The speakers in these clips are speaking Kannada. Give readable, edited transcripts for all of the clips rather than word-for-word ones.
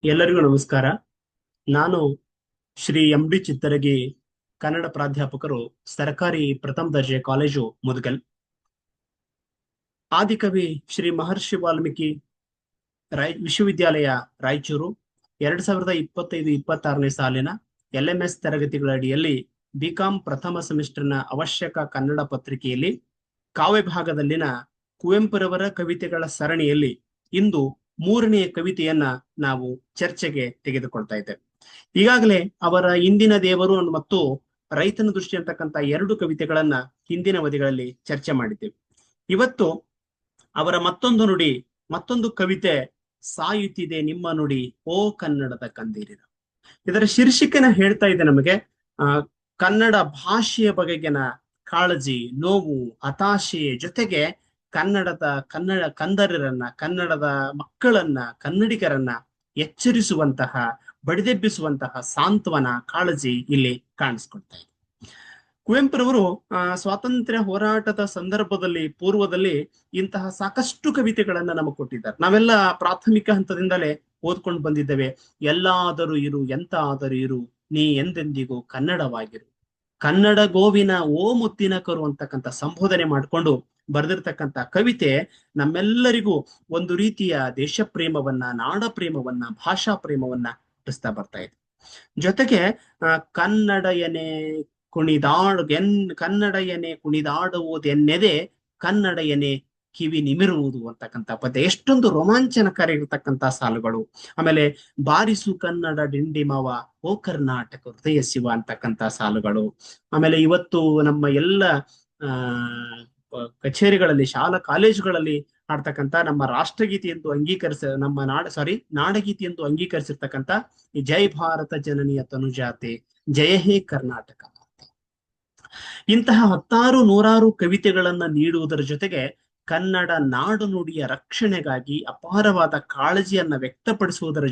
ಎಲ್ಲರಿಗೂ ನಮಸ್ಕಾರ. ನಾನು ಶ್ರೀ ಎಂ ಡಿ ಚಿತ್ತರಗಿ, ಕನ್ನಡ ಪ್ರಾಧ್ಯಾಪಕರು, ಸರ್ಕಾರಿ ಪ್ರಥಮ ದರ್ಜೆ ಕಾಲೇಜು ಮುದಗಲ್. ಆದಿಕವಿ ಶ್ರೀ ಮಹರ್ಷಿ ವಾಲ್ಮೀಕಿ ವಿಶ್ವವಿದ್ಯಾಲಯ ರಾಯಚೂರು 2025-26ನೇ ಸಾಲಿನ LMS ತರಗತಿಗಳ ಅಡಿಯಲ್ಲಿ ಬಿಕಾಂ ಪ್ರಥಮ ಸೆಮಿಸ್ಟರ್ನ ಅವಶ್ಯಕ ಕನ್ನಡ ಪತ್ರಿಕೆಯಲ್ಲಿ ಕಾವ್ಯ ಭಾಗದಲ್ಲಿನ ಕುವೆಂಪುರವರ ಕವಿತೆಗಳ ಸರಣಿಯಲ್ಲಿ ಇಂದು ಮೂರನೆಯ ಕವಿತೆಯನ್ನ ನಾವು ಚರ್ಚೆಗೆ ತೆಗೆದುಕೊಳ್ತಾ ಇದ್ದೇವೆ. ಈಗಾಗಲೇ ಅವರ ಇಂದಿನ ದೇವರು ಮತ್ತು ರೈತನ ದೃಷ್ಟಿ ಅಂತಕ್ಕಂಥ ಎರಡು ಕವಿತೆಗಳನ್ನ ಹಿಂದಿನ ಅವಧಿಗಳಲ್ಲಿ ಚರ್ಚೆ ಮಾಡಿದ್ದೇವೆ. ಇವತ್ತು ಅವರ ಮತ್ತೊಂದು ಕವಿತೆ ಸಾಯುತ್ತಿದೆ ನಿಮ್ಮ ನುಡಿ ಓ ಕನ್ನಡದ ಕಂದೀರಿರ. ಇದರ ಶೀರ್ಷಿಕೆನ ಹೇಳ್ತಾ ಇದೆ ನಮಗೆ ಕನ್ನಡ ಭಾಷೆಯ ಬಗೆಗಿನ ಕಾಳಜಿ, ನೋವು, ಹತಾಶೆಯ ಜೊತೆಗೆ ಕನ್ನಡದ ಮಕ್ಕಳನ್ನ, ಕನ್ನಡಿಗರನ್ನ ಎಚ್ಚರಿಸುವಂತಹ, ಬಡಿದೆಬ್ಬಿಸುವಂತಹ ಸಾಂತ್ವನ, ಕಾಳಜಿ ಇಲ್ಲಿ ಕಾಣಿಸ್ಕೊಳ್ತಾ ಇದೆ. ಕುವೆಂಪುರವರು ಸ್ವಾತಂತ್ರ್ಯ ಹೋರಾಟದ ಸಂದರ್ಭದಲ್ಲಿ, ಪೂರ್ವದಲ್ಲಿ ಇಂತಹ ಸಾಕಷ್ಟು ಕವಿತೆಗಳನ್ನ ನಮಗೆ ಕೊಟ್ಟಿದ್ದಾರೆ. ನಾವೆಲ್ಲ ಪ್ರಾಥಮಿಕ ಹಂತದಿಂದಲೇ ಓದ್ಕೊಂಡು ಬಂದಿದ್ದೇವೆ. ಎಲ್ಲಾದರೂ ಇರು, ಎಂತಾದರೂ ಇರು, ನೀ ಎಂದೆಂದಿಗೂ ಕನ್ನಡವಾಗಿರು, ಕನ್ನಡ ಗೋವಿನ ಓ ಮುತ್ತಿನ ಕರು ಅಂತಕ್ಕಂಥ ಸಂಬೋಧನೆ ಮಾಡಿಕೊಂಡು ಬರೆದಿರ್ತಕ್ಕಂಥ ಕವಿತೆ ನಮ್ಮೆಲ್ಲರಿಗೂ ಒಂದು ರೀತಿಯ ದೇಶ ಪ್ರೇಮವನ್ನ, ನಾಡ ಪ್ರೇಮವನ್ನ, ಭಾಷಾ ಪ್ರೇಮವನ್ನ ಹುಟ್ಟಿಸ್ತಾ ಬರ್ತಾ ಇದೆ. ಜೊತೆಗೆ ಕನ್ನಡಯನೆ ಕುಣಿದಾಡುವುದೆನ್ನೆದೆ ಕನ್ನಡಯನೆ ಕಿವಿ ನಿಮಿರುವುದು ಅಂತಕ್ಕಂಥ ಪದ್ಯ ಎಷ್ಟೊಂದು ರೋಮಾಂಚನಕಾರಿ ಇರತಕ್ಕಂಥ ಸಾಲುಗಳು. ಆಮೇಲೆ ಬಾರಿಸು ಕನ್ನಡ ಡಿಂಡಿಮವ ಓ ಕರ್ನಾಟಕ ಹೃದಯ ಶಿವ ಅಂತಕ್ಕಂಥ ಸಾಲುಗಳು. ಆಮೇಲೆ ಇವತ್ತು ನಮ್ಮ ಎಲ್ಲ ಕಚೇರಿಗಳಲ್ಲಿ, ಶಾಲಾ ಕಾಲೇಜುಗಳಲ್ಲಿ ಆಡ್ತಕ್ಕಂಥ ನಮ್ಮ ರಾಷ್ಟ್ರಗೀತೆ ಎಂದು ನಾಡಗೀತೆ ಎಂದು ಅಂಗೀಕರಿಸಿರ್ತಕ್ಕಂಥ ಈ ಜೈ ಭಾರತ ಜನನಿಯ ತನುಜಾತೆ, ಜಯ ಹೇ ಕರ್ನಾಟಕ. ಇಂತಹ ಹತ್ತಾರು ನೂರಾರು ಕವಿತೆಗಳನ್ನ ನೀಡುವುದರ ಜೊತೆಗೆ ಕನ್ನಡ ನಾಡು ನುಡಿಯ ರಕ್ಷಣೆಗಾಗಿ ಅಪಾರವಾದ ಕಾಳಜಿಯನ್ನ ವ್ಯಕ್ತಪಡಿಸುವುದರ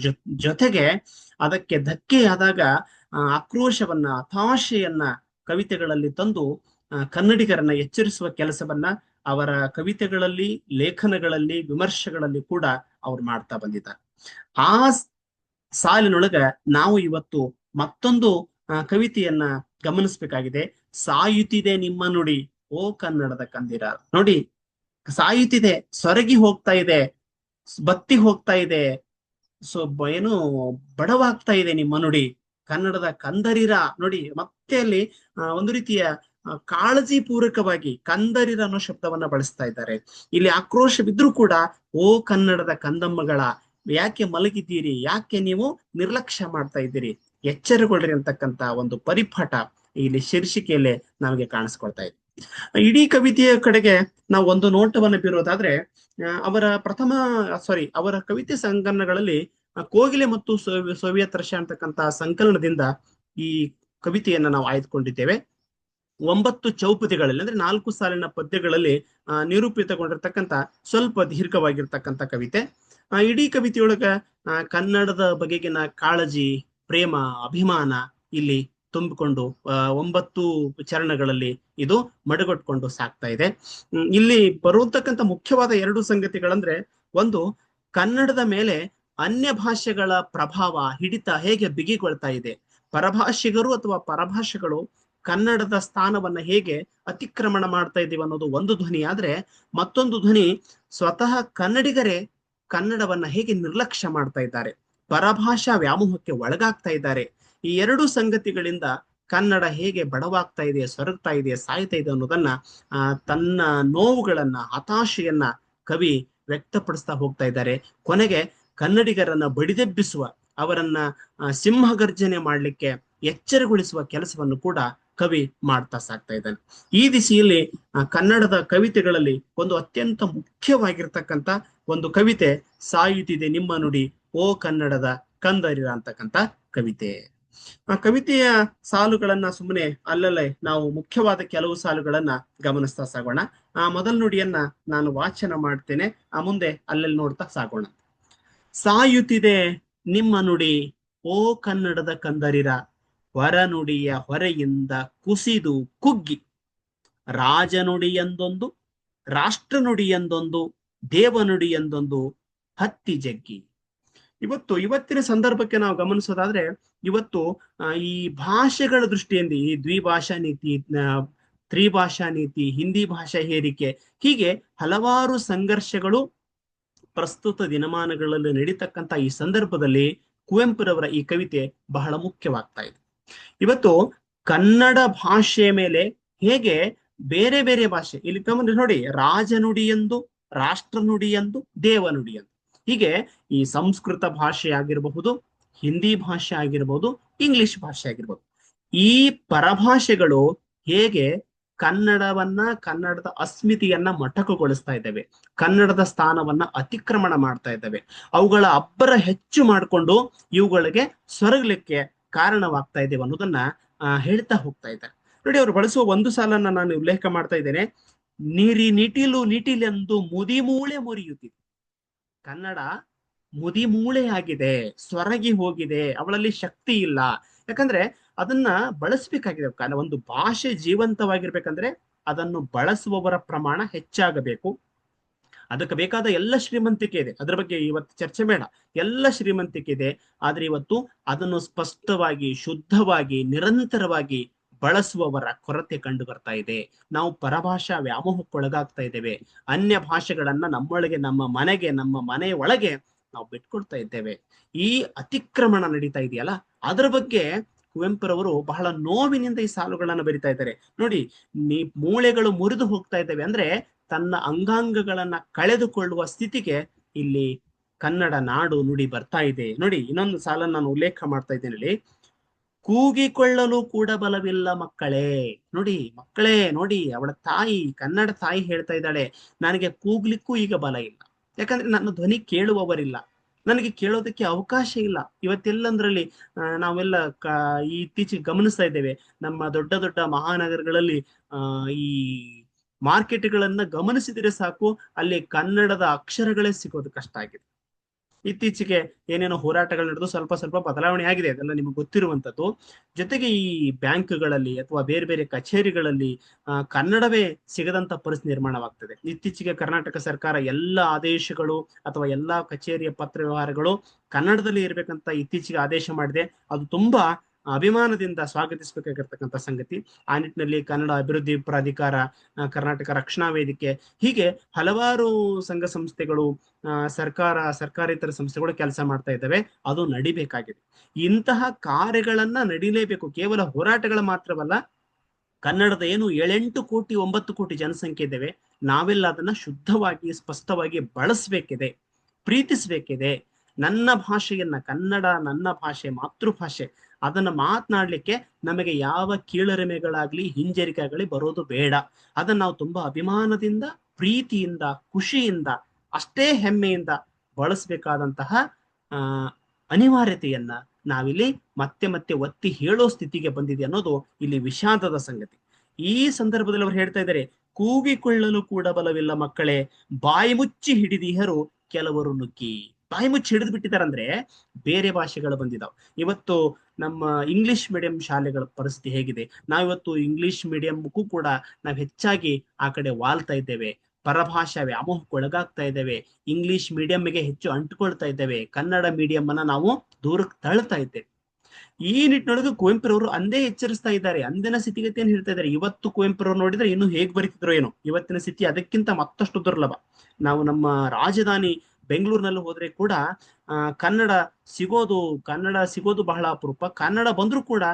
ಜೊತೆಗೆ ಅದಕ್ಕೆ ಧಕ್ಕೆಯಾದಾಗ ಆಕ್ರೋಶವನ್ನ, ಹತಾಶೆಯನ್ನ ಕವಿತೆಗಳಲ್ಲಿ ತಂದು ಕನ್ನಡಿಗರನ್ನ ಎಚ್ಚರಿಸುವ ಕೆಲಸವನ್ನ ಅವರ ಕವಿತೆಗಳಲ್ಲಿ, ಲೇಖನಗಳಲ್ಲಿ, ವಿಮರ್ಶೆಗಳಲ್ಲಿ ಕೂಡ ಅವ್ರು ಮಾಡ್ತಾ ಬಂದಿದ್ದಾರೆ. ಆ ಸಾಲಿನೊಳಗ ನಾವು ಇವತ್ತು ಮತ್ತೊಂದು ಕವಿತೆಯನ್ನ ಗಮನಿಸಬೇಕಾಗಿದೆ. ಸಾಯುತ್ತಿದೆ ನಿಮ್ಮ ನುಡಿ ಓ ಕನ್ನಡದ ಕಂದಿರ. ನೋಡಿ, ಸಾಯುತ್ತಿದೆ, ಸೊರಗಿ ಹೋಗ್ತಾ ಇದೆ, ಬತ್ತಿ ಹೋಗ್ತಾ ಇದೆ, ಏನು ಬಡವಾಗ್ತಾ ಇದೆ ನಿಮ್ಮ ನುಡಿ ಕನ್ನಡದ ಕಂದರಿರ. ನೋಡಿ, ಮತ್ತೆ ಅಲ್ಲಿ ಒಂದು ರೀತಿಯ ಕಾಳಜಿ ಪೂರ್ವಕವಾಗಿ ಕಂದರಿರ ಅನ್ನೋ ಶಬ್ದವನ್ನ ಬಳಸ್ತಾ ಇದ್ದಾರೆ. ಇಲ್ಲಿ ಆಕ್ರೋಶವಿದ್ರೂ ಕೂಡ ಓ ಕನ್ನಡದ ಕಂದಮ್ಮಗಳ, ಯಾಕೆ ಮಲಗಿದ್ದೀರಿ, ಯಾಕೆ ನೀವು ನಿರ್ಲಕ್ಷ್ಯ ಮಾಡ್ತಾ ಇದ್ದೀರಿ, ಎಚ್ಚರಗೊಳ್ರಿ ಅಂತಕ್ಕಂಥ ಒಂದು ಪರಿಪಾಠ ಇಲ್ಲಿ ಶೀರ್ಷಿಕೆಯಲ್ಲೇ ನಮಗೆ ಕಾಣಿಸ್ಕೊಳ್ತಾ ಇದೆ. ಇಡೀ ಕವಿತೆಯ ಕಡೆಗೆ ನಾವು ಒಂದು ನೋಟವನ್ನು ಬೀರೋದಾದ್ರೆ ಅವರ ಕವಿತೆ ಸಂಕಲನಗಳಲ್ಲಿ ಕೋಗಿಲೆ ಮತ್ತು ಸೋವಿಯತ್ ರಷ್ಯಾ ಅಂತಕ್ಕಂಥ ಸಂಕಲನದಿಂದ ಈ ಕವಿತೆಯನ್ನ ನಾವು ಆಯ್ದುಕೊಂಡಿದ್ದೇವೆ. 9 ಚೌಪದಿಗಳಲ್ಲಿ, ಅಂದ್ರೆ 4 ಸಾಲಿನ ಪದ್ಯಗಳಲ್ಲಿ ನಿರೂಪಿತಗೊಂಡಿರ್ತಕ್ಕಂಥ ಸ್ವಲ್ಪ ದೀರ್ಘವಾಗಿರ್ತಕ್ಕಂಥ ಕವಿತೆ. ಇಡೀ ಕವಿತೆಯೊಳಗ ಕನ್ನಡದ ಬಗೆಗಿನ ಕಾಳಜಿ, ಪ್ರೇಮ, ಅಭಿಮಾನ ಇಲ್ಲಿ ತುಂಬಿಕೊಂಡು 9 ಚರಣಗಳಲ್ಲಿ ಇದು ಮಡುಗಟ್ಕೊಂಡು ಸಾಕ್ತಾ ಇದೆ. ಇಲ್ಲಿ ಬರುವಂತಕ್ಕಂಥ ಮುಖ್ಯವಾದ 2 ಸಂಗತಿಗಳಂದ್ರೆ, ಒಂದು, ಕನ್ನಡದ ಮೇಲೆ ಅನ್ಯ ಭಾಷೆಗಳ ಪ್ರಭಾವ, ಹಿಡಿತ ಹೇಗೆ ಬಿಗಿಗೊಳ್ತಾ ಇದೆ, ಪರಭಾಷಿಗರು ಅಥವಾ ಪರಭಾಷೆಗಳು ಕನ್ನಡದ ಸ್ಥಾನವನ್ನ ಹೇಗೆ ಅತಿಕ್ರಮಣ ಮಾಡ್ತಾ ಇದೀವಿ ಅನ್ನೋದು ಒಂದು ಧ್ವನಿ ಆದ್ರೆ, ಮತ್ತೊಂದು ಧ್ವನಿ ಸ್ವತಃ ಕನ್ನಡಿಗರೇ ಕನ್ನಡವನ್ನ ಹೇಗೆ ನಿರ್ಲಕ್ಷ್ಯ ಮಾಡ್ತಾ ಇದ್ದಾರೆ, ಪರಭಾಷಾ ವ್ಯಾಮೋಹಕ್ಕೆ ಒಳಗಾಗ್ತಾ ಇದ್ದಾರೆ. ಈ 2 ಸಂಗತಿಗಳಿಂದ ಕನ್ನಡ ಹೇಗೆ ಬಡವಾಗ್ತಾ ಇದೆ, ಸೊರಗ್ತಾ ಇದೆ, ಸಾಯ್ತಾ ಇದೆ ಅನ್ನೋದನ್ನ ತನ್ನ ನೋವುಗಳನ್ನ, ಹತಾಶೆಯನ್ನ ಕವಿ ವ್ಯಕ್ತಪಡಿಸ್ತಾ ಹೋಗ್ತಾ ಇದ್ದಾರೆ. ಕೊನೆಗೆ ಕನ್ನಡಿಗರನ್ನ ಬಡಿದೆಬ್ಬಿಸುವ, ಅವರನ್ನ ಸಿಂಹಗರ್ಜನೆ ಮಾಡ್ಲಿಕ್ಕೆ ಎಚ್ಚರಗೊಳಿಸುವ ಕೆಲಸವನ್ನು ಕೂಡ ಕವಿ ಮಾಡ್ತಾ ಸಾಕ್ತಾ ಇದ್ದಾನೆ. ಈ ದಿಸೆಯಲ್ಲಿ ಕನ್ನಡದ ಕವಿತೆಗಳಲ್ಲಿ ಒಂದು ಅತ್ಯಂತ ಮುಖ್ಯವಾಗಿರ್ತಕ್ಕಂಥ ಒಂದು ಕವಿತೆ ಸಾಯುತ್ತಿದೆ ನಿಮ್ಮ ನುಡಿ ಓ ಕನ್ನಡದ ಕಂದರಿರ ಅಂತಕ್ಕಂಥ ಕವಿತೆ. ಆ ಕವಿತೆಯ ಸಾಲುಗಳನ್ನ ಸುಮ್ಮನೆ ಅಲ್ಲಲ್ಲೇ ನಾವು ಮುಖ್ಯವಾದ ಕೆಲವು ಸಾಲುಗಳನ್ನ ಗಮನಿಸ್ತಾ ಸಾಗೋಣ. ಮೊದಲ ನುಡಿಯನ್ನ ನಾನು ವಾಚನ ಮಾಡ್ತೇನೆ, ಮುಂದೆ ಅಲ್ಲಲ್ಲಿ ನೋಡ್ತಾ ಸಾಗೋಣ. ಸಾಯುತ್ತಿದೆ ನಿಮ್ಮ ನುಡಿ ಓ ಕನ್ನಡದ ಕಂದರಿರ, ಹೊರನುಡಿಯ ಹೊರೆಯಿಂದ ಕುಸಿದು ಕುಗ್ಗಿ, ರಾಜನುಡಿಯಂದೊಂದು, ರಾಷ್ಟ್ರ ನುಡಿಯಂದೊಂದು, ದೇವನುಡಿಯಂದೊಂದು ಹತ್ತಿ ಜಗ್ಗಿ, ಇವತ್ತಿನ ಸಂದರ್ಭಕ್ಕೆ ನಾವು ಗಮನಿಸೋದಾದ್ರೆ ಇವತ್ತು ಈ ಭಾಷೆಗಳ ದೃಷ್ಟಿಯಿಂದ ಈ ದ್ವಿಭಾಷಾ ನೀತಿ, ತ್ರಿಭಾಷಾ ನೀತಿ, ಹಿಂದಿ ಭಾಷಾ ಹೇರಿಕೆ, ಹೀಗೆ ಹಲವಾರು ಸಂಘರ್ಷಗಳು ಪ್ರಸ್ತುತ ದಿನಮಾನಗಳಲ್ಲಿ ನಡೀತಕ್ಕಂತ ಈ ಸಂದರ್ಭದಲ್ಲಿ ಕುವೆಂಪುರವರ ಈ ಕವಿತೆ ಬಹಳ ಮುಖ್ಯವಾಗ್ತಾ ಇದೆ. ಇವತ್ತು ಕನ್ನಡ ಭಾಷೆಯ ಮೇಲೆ ಹೇಗೆ ಬೇರೆ ಬೇರೆ ಭಾಷೆ, ಇಲ್ಲಿ ಗಮನ ನೋಡಿ, ರಾಜನುಡಿಯೆಂದು, ರಾಷ್ಟ್ರ ನುಡಿಯೆಂದು, ದೇವನುಡಿಯೆಂದು, ಹೀಗೆ ಈ ಸಂಸ್ಕೃತ ಭಾಷೆ ಆಗಿರಬಹುದು, ಹಿಂದಿ ಭಾಷೆ ಆಗಿರಬಹುದು, ಇಂಗ್ಲಿಷ್ ಭಾಷೆ ಆಗಿರ್ಬೋದು, ಈ ಪರಭಾಷೆಗಳು ಹೇಗೆ ಕನ್ನಡದ ಅಸ್ಮಿತೆಯನ್ನ ಮೊಟಕುಗೊಳಿಸ್ತಾ ಇದ್ದಾವೆ, ಕನ್ನಡದ ಸ್ಥಾನವನ್ನ ಅತಿಕ್ರಮಣ ಮಾಡ್ತಾ ಇದ್ದಾವೆ, ಅವುಗಳ ಅಬ್ಬರ ಹೆಚ್ಚು ಮಾಡಿಕೊಂಡು ಇವುಗಳಿಗೆ ಸೊರಗಲಿಕ್ಕೆ ಕಾರಣವಾಗ್ತಾ ಇದ್ದೇವೆ ಅನ್ನೋದನ್ನ ಹೇಳ್ತಾ ಹೋಗ್ತಾ ಇದ್ದಾರೆ. ನೋಡಿ, ಅವರು ಬಳಸುವ ಒಂದು ಸಾಲನ್ನ ನಾನು ಉಲ್ಲೇಖ ಮಾಡ್ತಾ ಇದ್ದೇನೆ. ನಿಟಿಲೆಂದು ಮುದಿಮೂಳೆ ಮುರಿಯುತ್ತಿದೆ. ಕನ್ನಡ ಮುದಿಮೂಳೆ ಆಗಿದೆ, ಸೊರಗಿ ಹೋಗಿದೆ, ಅವಳಲ್ಲಿ ಶಕ್ತಿ ಇಲ್ಲ. ಯಾಕಂದ್ರೆ ಅದನ್ನ ಬಳಸಬೇಕಾಗಿದೆ. ಒಂದು ಭಾಷೆ ಜೀವಂತವಾಗಿರ್ಬೇಕಂದ್ರೆ ಅದನ್ನು ಬಳಸುವವರ ಪ್ರಮಾಣ ಹೆಚ್ಚಾಗಬೇಕು. ಅದಕ್ಕೆ ಬೇಕಾದ ಎಲ್ಲ ಶ್ರೀಮಂತಿಕೆ ಇದೆ, ಅದ್ರ ಬಗ್ಗೆ ಇವತ್ತು ಚರ್ಚೆ ಬೇಡ, ಎಲ್ಲ ಶ್ರೀಮಂತಿಕೆ ಇದೆ. ಆದ್ರೆ ಇವತ್ತು ಅದನ್ನು ಸ್ಪಷ್ಟವಾಗಿ, ಶುದ್ಧವಾಗಿ, ನಿರಂತರವಾಗಿ ಬಳಸುವವರ ಕೊರತೆ ಕಂಡು ಬರ್ತಾ ಇದೆ. ನಾವು ಪರಭಾಷಾ ವ್ಯಾಮೋಹಕ್ಕೊಳಗಾಗ್ತಾ ಇದ್ದೇವೆ. ಅನ್ಯ ಭಾಷೆಗಳನ್ನ ನಮ್ಮೊಳಗೆ, ನಮ್ಮ ಮನೆಗೆ, ನಮ್ಮ ಮನೆಯ ಒಳಗೆ ನಾವು ಬಿಟ್ಕೊಡ್ತಾ ಇದ್ದೇವೆ. ಈ ಅತಿಕ್ರಮಣ ನಡೀತಾ ಇದೆಯಲ್ಲ, ಅದರ ಬಗ್ಗೆ ಕುವೆಂಪುರವರು ಬಹಳ ನೋವಿನಿಂದ ಈ ಸಾಲುಗಳನ್ನ ಬರಿತಾ ಇದ್ದಾರೆ. ನೋಡಿ, ಮೂಳೆಗಳು ಮುರಿದು ಹೋಗ್ತಾ ಇದ್ದೇವೆ ಅಂದ್ರೆ ತನ್ನ ಅಂಗಾಂಗಗಳನ್ನ ಕಳೆದುಕೊಳ್ಳುವ ಸ್ಥಿತಿಗೆ ಇಲ್ಲಿ ಕನ್ನಡ ನಾಡು ನುಡಿ ಬರ್ತಾ ಇದೆ. ನೋಡಿ, ಇನ್ನೊಂದು ಸಾಲನ್ನು ನಾನು ಉಲ್ಲೇಖ ಮಾಡ್ತಾ ಇದ್ದೇನೆ ಇಲ್ಲಿ. ಕೂಗಿಕೊಳ್ಳಲು ಕೂಡ ಬಲವಿಲ್ಲ ಮಕ್ಕಳೇ. ನೋಡಿ ಮಕ್ಕಳೇ, ನೋಡಿ, ಅವಳ ತಾಯಿ, ಕನ್ನಡ ತಾಯಿ ಹೇಳ್ತಾ ಇದ್ದಾಳೆ, ನನಗೆ ಕೂಗ್ಲಿಕ್ಕೂ ಈಗ ಬಲ ಇಲ್ಲ. ಯಾಕಂದ್ರೆ ನನ್ನ ಧ್ವನಿ ಕೇಳುವವರಿಲ್ಲ, ನನಗೆ ಕೇಳೋದಕ್ಕೆ ಅವಕಾಶ ಇಲ್ಲ. ಇವತ್ತೆಲ್ಲಂದ್ರಲ್ಲಿ ನಾವೆಲ್ಲ ಇತ್ತೀಚೆಗೆ ಗಮನಿಸ್ತಾ ಇದ್ದೇವೆ, ನಮ್ಮ ದೊಡ್ಡ ದೊಡ್ಡ ಮಹಾನಗರಗಳಲ್ಲಿ ಈ ಮಾರ್ಕೆಟ್ಗಳನ್ನ ಗಮನಿಸಿದರೆ ಸಾಕು, ಅಲ್ಲಿ ಕನ್ನಡದ ಅಕ್ಷರಗಳೇ ಸಿಗೋದು ಕಷ್ಟ ಆಗಿದೆ. ಇತ್ತೀಚೆಗೆ ಏನೇನೋ ಹೋರಾಟಗಳು ನಡೆದು ಸ್ವಲ್ಪ ಸ್ವಲ್ಪ ಬದಲಾವಣೆ ಆಗಿದೆ, ಅದೆಲ್ಲ ನಿಮಗೆ ಗೊತ್ತಿರುವಂತದ್ದು. ಜೊತೆಗೆ ಈ ಬ್ಯಾಂಕ್ಗಳಲ್ಲಿ ಅಥವಾ ಬೇರೆ ಬೇರೆ ಕಚೇರಿಗಳಲ್ಲಿ ಕನ್ನಡವೇ ಸಿಗದಂತ ಪರಿಸ್ಥಿತಿ ನಿರ್ಮಾಣವಾಗ್ತದೆ. ಇತ್ತೀಚೆಗೆ ಕರ್ನಾಟಕ ಸರ್ಕಾರ ಎಲ್ಲ ಆದೇಶಗಳು ಅಥವಾ ಎಲ್ಲಾ ಕಚೇರಿಯ ಪತ್ರ ವ್ಯವಹಾರಗಳು ಕನ್ನಡದಲ್ಲಿ ಇರ್ಬೇಕಂತ ಇತ್ತೀಚೆಗೆ ಆದೇಶ ಮಾಡಿದೆ. ಅದು ತುಂಬಾ ಅಭಿಮಾನದಿಂದ ಸ್ವಾಗತಿಸಬೇಕಾಗಿರ್ತಕ್ಕಂಥ ಸಂಗತಿ. ಆ ನಿಟ್ಟಿನಲ್ಲಿ ಕನ್ನಡ ಅಭಿವೃದ್ಧಿ ಪ್ರಾಧಿಕಾರ, ಕರ್ನಾಟಕ ರಕ್ಷಣಾ ವೇದಿಕೆ, ಹೀಗೆ ಹಲವಾರು ಸಂಘ ಸಂಸ್ಥೆಗಳು, ಸರ್ಕಾರೇತರ ಸಂಸ್ಥೆಗಳು ಕೆಲಸ ಮಾಡ್ತಾ ಇದ್ದಾವೆ. ಅದು ನಡಿಬೇಕಾಗಿದೆ. ಇಂತಹ ಕಾರ್ಯಗಳನ್ನ ನಡಿಲೇಬೇಕು. ಕೇವಲ ಹೋರಾಟಗಳು ಮಾತ್ರವಲ್ಲ, ಕನ್ನಡದ ಏನು 7-8 ಕೋಟಿ 9 ಕೋಟಿ ಜನಸಂಖ್ಯೆ ಇದ್ದೇವೆ, ನಾವೆಲ್ಲ ಅದನ್ನ ಶುದ್ಧವಾಗಿ, ಸ್ಪಷ್ಟವಾಗಿ ಬಳಸಬೇಕಿದೆ, ಪ್ರೀತಿಸಬೇಕಿದೆ. ನನ್ನ ಭಾಷೆಯನ್ನ, ಕನ್ನಡ ನನ್ನ ಭಾಷೆ, ಮಾತೃಭಾಷೆ, ಅದನ್ನ ಮಾತನಾಡ್ಲಿಕ್ಕೆ ನಮಗೆ ಯಾವ ಕೀಳರಿಮೆಗಳಾಗ್ಲಿ, ಹಿಂಜರಿಕೆ ಆಗಲಿ ಬರೋದು ಬೇಡ. ಅದನ್ನ ನಾವು ತುಂಬಾ ಅಭಿಮಾನದಿಂದ, ಪ್ರೀತಿಯಿಂದ, ಖುಷಿಯಿಂದ, ಅಷ್ಟೇ ಹೆಮ್ಮೆಯಿಂದ ಬಳಸಬೇಕಾದಂತಹ ಅನಿವಾರ್ಯತೆಯನ್ನ ನಾವಿಲ್ಲಿ ಮತ್ತೆ ಮತ್ತೆ ಒತ್ತಿ ಹೇಳೋ ಸ್ಥಿತಿಗೆ ಬಂದಿದೆ ಅನ್ನೋದು ಇಲ್ಲಿ ವಿಷಾದದ ಸಂಗತಿ. ಈ ಸಂದರ್ಭದಲ್ಲಿ ಅವರು ಹೇಳ್ತಾ ಇದ್ದಾರೆ, ಕೂಗಿಕೊಳ್ಳಲು ಕೂಡ ಬಲವಿಲ್ಲ ಮಕ್ಕಳೇ, ಬಾಯಿ ಮುಚ್ಚಿ ಹಿಡಿದಿಹರು ಕೆಲವರು ನುಗ್ಗಿ. ಬಾಯಿ ಮುಚ್ಚಿ ಹಿಡಿದು ಬಿಟ್ಟಿದಾರಂದ್ರೆ ಬೇರೆ ಭಾಷೆಗಳು ಬಂದಿದಾವ್. ಇವತ್ತು ನಮ್ಮ ಇಂಗ್ಲಿಷ್ ಮೀಡಿಯಂ ಶಾಲೆಗಳ ಪರಿಸ್ಥಿತಿ ಹೇಗಿದೆ, ನಾವಿವತ್ತು ಇಂಗ್ಲಿಷ್ ಮೀಡಿಯಂಗೂ ಕೂಡ ನಾವು ಹೆಚ್ಚಾಗಿ ಆ ಕಡೆ ವಾಲ್ತಾ ಇದ್ದೇವೆ. ಪರಭಾಷಾ ವ್ಯಾಮೋಹಕ್ಕೊಳಗಾಗ್ತಾ ಇದ್ದೇವೆ. ಇಂಗ್ಲಿಷ್ ಮೀಡಿಯಂಗೆ ಹೆಚ್ಚು ಅಂಟ್ಕೊಳ್ತಾ ಇದ್ದೇವೆ. ಕನ್ನಡ ಮೀಡಿಯಂ ಅನ್ನ ನಾವು ದೂರಕ್ಕೆ ತಳ್ತಾ ಇದ್ದೇವೆ. ಈ ನಿಟ್ಟಿನೊಳಗೆ ಕುವೆಂಪುರವರು ಅಂದೇ ಎಚ್ಚರಿಸ್ತಾ ಇದ್ದಾರೆ, ಅಂದಿನ ಸ್ಥಿತಿಗತಿಯನ್ನು ಹೇಳ್ತಾ ಇದ್ದಾರೆ. ಇವತ್ತು ಕುವೆಂಪುರವ್ರು ನೋಡಿದ್ರೆ ಇನ್ನು ಹೇಗ್ ಬರೀತಿದ್ರು ಏನೋ, ಇವತ್ತಿನ ಸ್ಥಿತಿ ಅದಕ್ಕಿಂತ ಮತ್ತಷ್ಟು ದುರ್ಲಭ. ನಾವು ನಮ್ಮ ರಾಜಧಾನಿ ಬೆಂಗಳೂರಿನಲ್ಲಿ ಹೋದ್ರೆ ಕೂಡ ಕನ್ನಡ ಸಿಗೋದು ಬಹಳ ಅಪರೂಪ. ಕನ್ನಡ ಬಂದ್ರೂ ಕೂಡ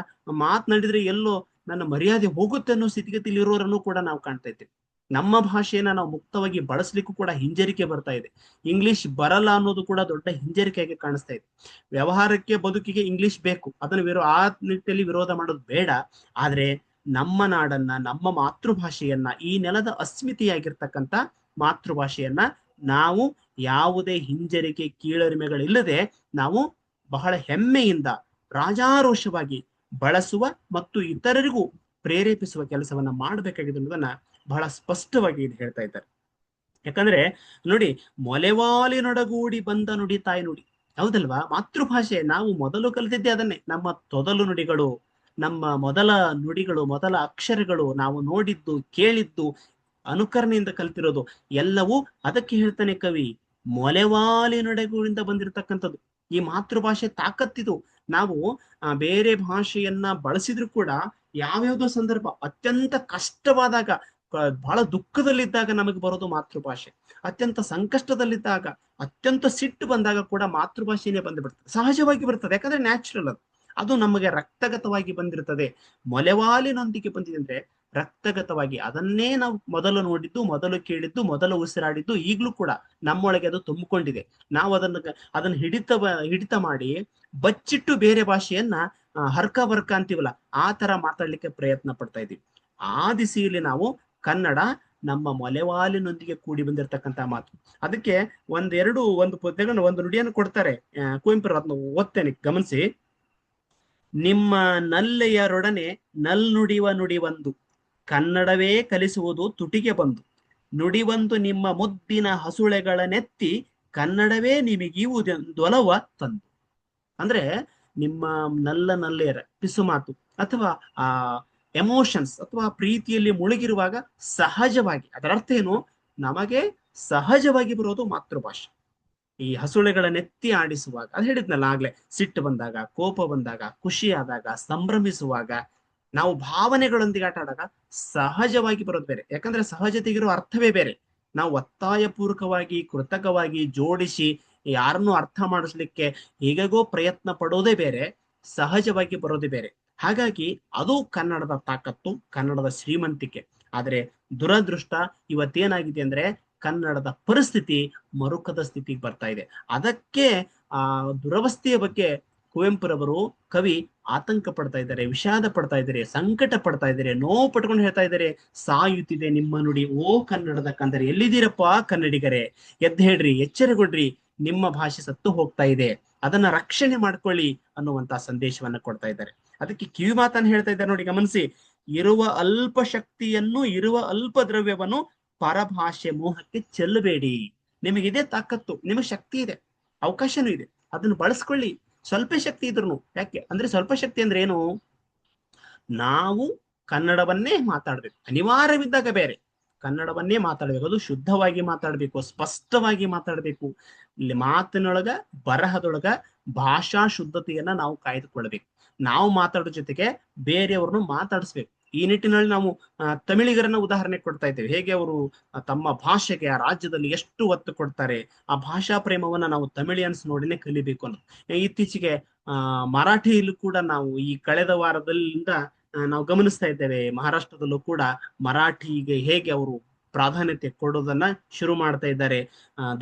ಮಾತನಾಡಿದ್ರೆ ಎಲ್ಲೋ ನನ್ನ ಮರ್ಯಾದೆ ಹೋಗುತ್ತೆ ಅನ್ನೋ ಸ್ಥಿತಿಗತಿಯಲ್ಲಿ ಇರೋರನ್ನು ಕೂಡ ನಾವು ಕಾಣ್ತಾ ಇದ್ದೇವೆ. ನಮ್ಮ ಭಾಷೆಯನ್ನ ನಾವು ಮುಕ್ತವಾಗಿ ಬಳಸಲಿಕ್ಕೂ ಕೂಡ ಹಿಂಜರಿಕೆ ಬರ್ತಾ ಇದೆ. ಇಂಗ್ಲಿಷ್ ಬರಲ್ಲ ಅನ್ನೋದು ಕೂಡ ದೊಡ್ಡ ಹಿಂಜರಿಕೆಯಾಗಿ ಕಾಣಿಸ್ತಾ ಇದೆ. ವ್ಯವಹಾರಕ್ಕೆ, ಬದುಕಿಗೆ ಇಂಗ್ಲಿಷ್ ಬೇಕು, ಅದನ್ನು ಆ ನಿಟ್ಟಿನಲ್ಲಿ ವಿರೋಧ ಮಾಡೋದು ಬೇಡ. ಆದ್ರೆ ನಮ್ಮ ನಾಡನ್ನ, ನಮ್ಮ ಮಾತೃಭಾಷೆಯನ್ನ, ಈ ನೆಲದ ಅಸ್ಮಿತೆಯಾಗಿರ್ತಕ್ಕಂಥ ಮಾತೃಭಾಷೆಯನ್ನ ನಾವು ಯಾವುದೇ ಹಿಂಜರಿಕೆ, ಕೀಳರಿಮೆಗಳಿಲ್ಲದೆ ನಾವು ಬಹಳ ಹೆಮ್ಮೆಯಿಂದ, ರಾಜಾರೋಷವಾಗಿ ಬಳಸುವ ಮತ್ತು ಇತರರಿಗೂ ಪ್ರೇರೇಪಿಸುವ ಕೆಲಸವನ್ನ ಮಾಡಬೇಕಾಗಿದೆ ಅನ್ನೋದನ್ನ ಬಹಳ ಸ್ಪಷ್ಟವಾಗಿ ಇದು ಹೇಳ್ತಾ ಇದ್ದಾರೆ. ಯಾಕಂದ್ರೆ ನೋಡಿ, ಮೊಲೆವಾಲಿನೊಡಗೂಡಿ ಬಂದ ನುಡಿ ತಾಯಿ ನುಡಿ, ಹೌದಲ್ವಾ? ಮಾತೃಭಾಷೆ ನಾವು ಮೊದಲು ಕಲಿತಿದ್ದೆ ಅದನ್ನೇ. ನಮ್ಮ ತೊದಲು ನುಡಿಗಳು, ನಮ್ಮ ಮೊದಲ ನುಡಿಗಳು, ಮೊದಲ ಅಕ್ಷರಗಳು, ನಾವು ನೋಡಿದ್ದು, ಕೇಳಿದ್ದು, ಅನುಕರಣೆಯಿಂದ ಕಲ್ತಿರೋದು ಎಲ್ಲವೂ ಅದಕ್ಕೆ ಹೇಳ್ತಾನೆ ಕವಿ, ಮೊಲೆವಾಲಿನೊಡಗೂಡಿಂದ ಬಂದಿರತಕ್ಕಂಥದ್ದು. ಈ ಮಾತೃಭಾಷೆ ತಾಕತ್ತಿದು. ನಾವು ಬೇರೆ ಭಾಷೆಯನ್ನ ಬಳಸಿದ್ರು ಕೂಡ ಯಾವ್ಯಾವ್ದೋ ಸಂದರ್ಭ ಅತ್ಯಂತ ಕಷ್ಟವಾದಾಗ, ಬಹಳ ದುಃಖದಲ್ಲಿದ್ದಾಗ ನಮಗೆ ಬರೋದು ಮಾತೃಭಾಷೆ. ಅತ್ಯಂತ ಸಂಕಷ್ಟದಲ್ಲಿದ್ದಾಗ, ಅತ್ಯಂತ ಸಿಟ್ಟು ಬಂದಾಗ ಕೂಡ ಮಾತೃಭಾಷೆನೇ ಬಂದ್ಬಿಡ್ತದೆ, ಸಹಜವಾಗಿ ಬರ್ತದೆ. ಯಾಕಂದ್ರೆ ನ್ಯಾಚುರಲ್ ಅದು, ಅದು ನಮಗೆ ರಕ್ತಗತವಾಗಿ ಬಂದಿರ್ತದೆ. ಮೊಲೆವಾಲಿನೊಂದಿಗೆ ಬಂದಿದೆ ಅಂದ್ರೆ ರಕ್ತಗತವಾಗಿ ಅದನ್ನೇ ನಾವು ಮೊದಲು ನೋಡಿದ್ದು, ಮೊದಲು ಕೇಳಿದ್ದು, ಮೊದಲು ಉಸಿರಾಡಿದ್ದು, ಈಗಲೂ ಕೂಡ ನಮ್ಮೊಳಗೆ ಅದು ತುಂಬಿಕೊಂಡಿದೆ. ನಾವು ಅದನ್ನ ಹಿಡಿತ ಮಾಡಿ ಬಚ್ಚಿಟ್ಟು ಬೇರೆ ಭಾಷೆಯನ್ನ ಹರ್ಕ ಬರ್ಕ ಅಂತೀವಲ್ಲ, ಆ ತರ ಮಾತಾಡ್ಲಿಕ್ಕೆ ಪ್ರಯತ್ನ ಪಡ್ತಾ ಇದೀವಿ. ಆ ದಿಸೆಯಲ್ಲಿ ನಾವು ಕನ್ನಡ ನಮ್ಮ ಮೊಲೆವಾಲಿನೊಂದಿಗೆ ಕೂಡಿ ಬಂದಿರತಕ್ಕಂತ ಮಾತು. ಅದಕ್ಕೆ ಒಂದು ಪದ್ಯಗಳನ್ನು, ಒಂದು ನುಡಿಯನ್ನು ಕೊಡ್ತಾರೆ ಕುವೆಂಪು. ಅದನ್ನು ಓದ್ತೇನೆ, ಗಮನಿಸಿ. ನಿಮ್ಮ ನಲ್ಲೆಯರೊಡನೆ ನಲ್ನುಡಿವ ನುಡಿವಂದು, ಕನ್ನಡವೇ ಕಲಿಸುವುದು ತುಟಿಗೆ ಬಂದು, ನುಡಿವಂದು ನಿಮ್ಮ ಮುದ್ದಿನ ಹಸುಳೆಗಳ ನೆತ್ತಿ, ಕನ್ನಡವೇ ನಿಮಗೀವುದೊಲವ ತಂದು. ಅಂದ್ರೆ ನಿಮ್ಮ ನಲ್ಲೆಯರ ಪಿಸು ಮಾತು ಅಥವಾ ಆ ಎಮೋಷನ್ಸ್ ಅಥವಾ ಪ್ರೀತಿಯಲ್ಲಿ ಮುಳುಗಿರುವಾಗ ಸಹಜವಾಗಿ, ಅದರ ಅರ್ಥ ಏನು, ನಮಗೆ ಸಹಜವಾಗಿ ಬರೋದು ಮಾತೃಭಾಷೆ. ಈ ಹಸುಳೆಗಳ ನೆತ್ತಿ ಆಡಿಸುವಾಗ, ಅದು ಹೇಳಿದ್ನಲ್ಲ ಆಗ್ಲೇ, ಸಿಟ್ಟು ಬಂದಾಗ, ಕೋಪ ಬಂದಾಗ, ಖುಷಿ ಆದಾಗ, ಸಂಭ್ರಮಿಸುವಾಗ, ನಾವು ಭಾವನೆಗಳೊಂದಿಗೆ ಆಟ ಆಡಾಗ ಸಹಜವಾಗಿ ಬರೋದು ಬೇರೆ. ಯಾಕಂದ್ರೆ ಸಹಜತೆಗಿರೋ ಅರ್ಥವೇ ಬೇರೆ. ನಾವು ಒತ್ತಾಯ ಪೂರ್ವಕವಾಗಿ, ಕೃತಕವಾಗಿ ಜೋಡಿಸಿ ಯಾರನ್ನು ಅರ್ಥ ಮಾಡಿಸ್ಲಿಕ್ಕೆ ಹೇಗೋ ಪ್ರಯತ್ನ ಪಡೋದೇ ಬೇರೆ, ಸಹಜವಾಗಿ ಬರೋದೇ ಬೇರೆ. ಹಾಗಾಗಿ ಅದು ಕನ್ನಡದ ತಾಕತ್ತು, ಕನ್ನಡದ ಶ್ರೀಮಂತಿಕೆ. ಆದ್ರೆ ದುರದೃಷ್ಟ ಇವತ್ತೇನಾಗಿದೆ ಅಂದ್ರೆ ಕನ್ನಡದ ಪರಿಸ್ಥಿತಿ ಮರುಕದ ಸ್ಥಿತಿಗೆ ಬರ್ತಾ ಇದೆ. ಅದಕ್ಕೆ ಆ ದುರವಸ್ಥೆಯ ಬಗ್ಗೆ ಕುವೆಂಪುರವರು ಕವಿ ಆತಂಕ ಪಡ್ತಾ ಇದ್ದಾರೆ, ವಿಷಾದ ಪಡ್ತಾ ಇದ್ದಾರೆ, ಸಂಕಟ ಪಡ್ತಾ ಇದ್ದಾರೆ, ನೋವು ಪಟ್ಕೊಂಡು ಹೇಳ್ತಾ ಇದ್ದಾರೆ. ಸಾಯುತ್ತಿದೆ ನಿಮ್ಮ ನುಡಿ ಓ ಕನ್ನಡದ ಕಂದರಿ, ಎಲ್ಲಿದ್ದೀರಪ್ಪ ಕನ್ನಡಿಗರೇ, ಎದ್ದು ಹೇಳ್ರಿ, ಎಚ್ಚರಗೊಳ್ರಿ, ನಿಮ್ಮ ಭಾಷೆ ಸತ್ತು ಹೋಗ್ತಾ ಇದೆ, ಅದನ್ನ ರಕ್ಷಣೆ ಮಾಡ್ಕೊಳ್ಳಿ ಅನ್ನುವಂತ ಸಂದೇಶವನ್ನ ಕೊಡ್ತಾ ಇದ್ದಾರೆ. ಅದಕ್ಕೆ ಕಿವಿ ಮಾತನ್ನು ಹೇಳ್ತಾ ಇದ್ದಾರೆ ನೋಡಿ, ಗಮನಿಸಿ. ಇರುವ ಅಲ್ಪ ಶಕ್ತಿಯನ್ನು, ಇರುವ ಅಲ್ಪ ದ್ರವ್ಯವನ್ನು ಪರಭಾಷೆ ಮೋಹಕ್ಕೆ ಚೆಲ್ಲಬೇಡಿ. ನಿಮಗಿದೆ ತಾಕತ್ತು, ನಿಮಗೆ ಶಕ್ತಿ ಇದೆ, ಅವಕಾಶನೂ ಇದೆ, ಅದನ್ನು ಬಳಸ್ಕೊಳ್ಳಿ. ಸ್ವಲ್ಪ ಶಕ್ತಿ ಇದ್ರು, ಯಾಕೆ ಅಂದ್ರೆ ಸ್ವಲ್ಪ ಶಕ್ತಿ ಅಂದ್ರೆ ಏನು, ನಾವು ಕನ್ನಡವನ್ನೇ ಮಾತಾಡ್ಬೇಕು, ಅನಿವಾರ್ಯವಿದ್ದಾಗ ಬೇರೆ ಕನ್ನಡವನ್ನೇ ಮಾತಾಡ್ಬೇಕು. ಅದು ಶುದ್ಧವಾಗಿ ಮಾತಾಡ್ಬೇಕು, ಸ್ಪಷ್ಟವಾಗಿ ಮಾತಾಡ್ಬೇಕು. ಇಲ್ಲಿ ಮಾತಿನೊಳಗ, ಬರಹದೊಳಗ ಭಾಷಾ ಶುದ್ಧತೆಯನ್ನ ನಾವು ಕಾಯ್ದುಕೊಳ್ಬೇಕು. ನಾವು ಮಾತಾಡೋ ಜೊತೆಗೆ ಬೇರೆಯವ್ರನ್ನು ಮಾತಾಡಿಸ್ಬೇಕು. ಈ ನಿಟ್ಟಿನಲ್ಲಿ ನಾವು ತಮಿಳಿಗರನ್ನ ಉದಾಹರಣೆ ಕೊಡ್ತಾ ಇದ್ದೇವೆ. ಹೇಗೆ ಅವರು ತಮ್ಮ ಭಾಷೆಗೆ, ಆ ರಾಜ್ಯದಲ್ಲಿ ಎಷ್ಟು ಒತ್ತು ಕೊಡ್ತಾರೆ, ಆ ಭಾಷಾ ಪ್ರೇಮವನ್ನ ನಾವು ತಮಿಳಿಯನ್ಸ್ ನೋಡಿನೇ ಕಲಿಬೇಕು ಅನ್ನೋದು. ಇತ್ತೀಚೆಗೆ ಮರಾಠಿಯಲ್ಲೂ ಕೂಡ ನಾವು ಈ ಕಳೆದ ವಾರದಿಂದ ನಾವು ಗಮನಿಸ್ತಾ ಇದ್ದೇವೆ. ಮಹಾರಾಷ್ಟ್ರದಲ್ಲೂ ಕೂಡ ಮರಾಠಿಗೆ ಹೇಗೆ ಅವರು ಪ್ರಾಧಾನ್ಯತೆ ಕೊಡೋದನ್ನ ಶುರು ಮಾಡ್ತಾ ಇದ್ದಾರೆ.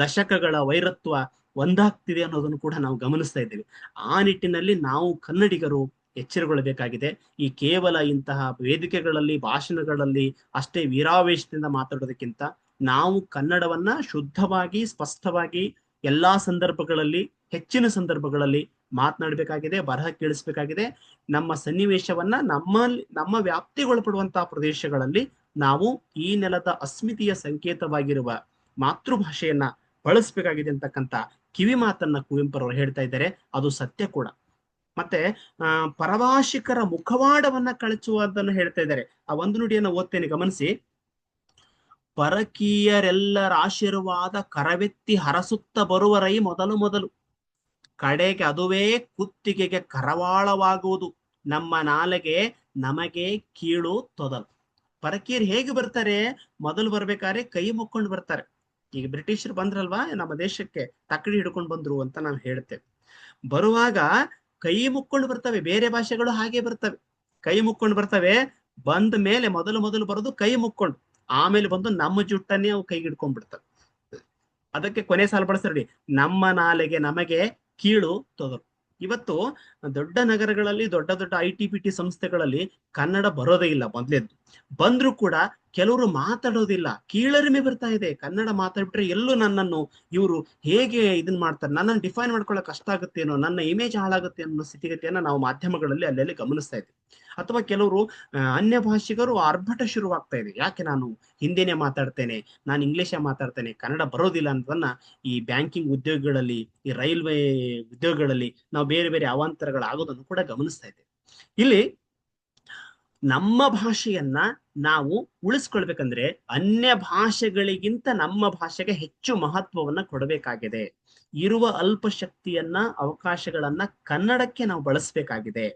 ದಶಕಗಳ ವೈರತ್ವ ಒಂದಾಗ್ತಿದೆ ಅನ್ನೋದನ್ನು ಕೂಡ ನಾವು ಗಮನಿಸ್ತಾ ಇದ್ದೇವೆ. ಆ ನಿಟ್ಟಿನಲ್ಲಿ ನಾವು ಕನ್ನಡಿಗರು ಎಚ್ಚರಗೊಳ್ಳಬೇಕಾಗಿದೆ. ಈ ಕೇವಲ ಇಂತಹ ವೇದಿಕೆಗಳಲ್ಲಿ, ಭಾಷಣಗಳಲ್ಲಿ ಅಷ್ಟೇ ವೀರಾವೇಶದಿಂದ ಮಾತಾಡೋದಕ್ಕಿಂತ ನಾವು ಕನ್ನಡವನ್ನ ಶುದ್ಧವಾಗಿ, ಸ್ಪಷ್ಟವಾಗಿ ಎಲ್ಲಾ ಸಂದರ್ಭಗಳಲ್ಲಿ, ಹೆಚ್ಚಿನ ಸಂದರ್ಭಗಳಲ್ಲಿ ಮಾತನಾಡಬೇಕಾಗಿದೆ, ಬರಹ ಕೇಳಿಸ್ಬೇಕಾಗಿದೆ. ನಮ್ಮ ಸನ್ನಿವೇಶವನ್ನ ನಮ್ಮ ವ್ಯಾಪ್ತಿಗೊಳಪಡುವಂತಹ ಪ್ರದೇಶಗಳಲ್ಲಿ ನಾವು ಈ ನೆಲದ ಅಸ್ಮಿತೆಯ ಸಂಕೇತವಾಗಿರುವ ಮಾತೃಭಾಷೆಯನ್ನ ಬಳಸಬೇಕಾಗಿದೆ ಅಂತಕ್ಕಂಥ ಕಿವಿ ಮಾತನ್ನ ಕುವೆಂಪುರವರು ಹೇಳ್ತಾ ಇದ್ದಾರೆ. ಅದು ಸತ್ಯ ಕೂಡ. ಮತ್ತೆ ಪರಭಾಷಿಕರ ಮುಖವಾಡವನ್ನ ಕಳಚುವುದನ್ನು ಹೇಳ್ತಾ ಇದ್ದಾರೆ. ಆ ಒಂದು ನುಡಿಯನ್ನು ಓದ್ತೇನೆ, ಗಮನಿಸಿ. ಪರಕೀಯರೆಲ್ಲರ ಆಶೀರ್ವಾದ ಕರವೆತ್ತಿ ಹರಸುತ್ತ ಬರುವರೈ ಮೊದಲು ಮೊದಲು, ಕಡೆಗೆ ಅದುವೇ ಕುತ್ತಿಗೆಗೆ ಕರವಾಳವಾಗುವುದು, ನಮ್ಮ ನಾಲೆಗೆ ನಮಗೆ ಕೀಳು ತೊದಲು. ಪರಕೀಯರು ಹೇಗೆ ಬರ್ತಾರೆ, ಮೊದಲು ಬರ್ಬೇಕಾದ್ರೆ ಕೈ ಮುಕ್ಕೊಂಡು ಬರ್ತಾರೆ. ಈಗ ಬ್ರಿಟಿಷರು ಬಂದ್ರಲ್ವಾ ನಮ್ಮ ದೇಶಕ್ಕೆ, ತಕ್ಕಡಿ ಹಿಡ್ಕೊಂಡು ಬಂದ್ರು ಅಂತ ನಾವು ಹೇಳ್ತೇವೆ. ಬರುವಾಗ ಕೈ ಮುಕ್ಕೊಂಡು ಬರ್ತವೆ. ಬೇರೆ ಭಾಷೆಗಳು ಹಾಗೆ ಬರ್ತವೆ, ಕೈ ಮುಕ್ಕೊಂಡು ಬರ್ತವೆ. ಬಂದ ಮೇಲೆ ಮೊದಲು ಬರೋದು ಕೈ ಮುಕ್ಕೊಂಡು, ಆಮೇಲೆ ಬಂದು ನಮ್ಮ ಜುಟ್ಟನ್ನೇ ಅವು ಕೈಗೆ ಹಿಡ್ಕೊಂಡ್ಬಿಡ್ತವೆ. ಅದಕ್ಕೆ ಕೊನೆ ಸಾಲು ಬಳಸ್ತಾರೆ, ನಮ್ಮ ನಾಲೆಗೆ ನಮಗೆ ಕೀಳು ತೊದರು. ಇವತ್ತು ದೊಡ್ಡ ನಗರಗಳಲ್ಲಿ, ದೊಡ್ಡ ದೊಡ್ಡ ITBT ಸಂಸ್ಥೆಗಳಲ್ಲಿ ಕನ್ನಡ ಬರೋದೇ ಇಲ್ಲ. ಮೊದ್ಲೇದ್ದು ಬಂದ್ರು ಕೂಡ ಕೆಲವರು ಮಾತಾಡೋದಿಲ್ಲ, ಕೀಳರಿಮೆ ಬರ್ತಾ ಇದೆ. ಕನ್ನಡ ಮಾತಾಡ್ಬಿಟ್ರೆ ಎಲ್ಲೂ ನನ್ನನ್ನು ಇವರು ಹೇಗೆ ಇದನ್ ಮಾಡ್ತಾರೆ, ನನ್ನನ್ನು ಡಿಫೈನ್ ಮಾಡ್ಕೊಳ್ಳೋಕೆ ಕಷ್ಟ ಆಗುತ್ತೇನೋ, ನನ್ನ ಇಮೇಜ್ ಹಾಳಾಗುತ್ತೆ ಅನ್ನೋ ಸ್ಥಿತಿಗತಿಯನ್ನ ನಾವು ಮಾಧ್ಯಮಗಳಲ್ಲಿ ಅಲ್ಲೆಲ್ಲಿ ಗಮನಿಸ್ತಾ ಇದ್ದೀವಿ. ಅಥವಾ ಕೆಲವರು ಅನ್ಯ ಭಾಷಿಗರು ಆರ್ಭಟ ಶುರುವಾಗ್ತಾ ಇದೆ. ಯಾಕೆ ನಾನು ಹಿಂದಿನೇ ಮಾತಾಡ್ತೇನೆ, ನಾನು ಇಂಗ್ಲಿಷೇ ಮಾತಾಡ್ತೇನೆ, ಕನ್ನಡ ಬರೋದಿಲ್ಲ ಅನ್ನೋದನ್ನ ಈ ಬ್ಯಾಂಕಿಂಗ್ ಉದ್ಯೋಗಗಳಲ್ಲಿ, ಈ ರೈಲ್ವೆ ಉದ್ಯೋಗಗಳಲ್ಲಿ ನಾವು ಬೇರೆ ಬೇರೆ ಅವಾಂತರಗಳಾಗೋದನ್ನು ಕೂಡ ಗಮನಿಸ್ತಾ ಇದ್ದೇವೆ. ಇಲ್ಲಿ ನಮ್ಮ ಭಾಷೆಯನ್ನ ನಾವು ಉಳಿಸ್ಕೊಳ್ಬೇಕಂದ್ರೆ ಅನ್ಯ ಭಾಷೆಗಳಿಗಿಂತ ನಮ್ಮ ಭಾಷೆಗೆ ಹೆಚ್ಚು ಮಹತ್ವವನ್ನ ಕೊಡಬೇಕಾಗಿದೆ. ಇರುವ ಅಲ್ಪ ಶಕ್ತಿಯನ್ನ ಅವಕಾಶಗಳನ್ನ ಕನ್ನಡಕ್ಕೆ ನಾವು ಬಳಸಬೇಕಾಗಿದೆ.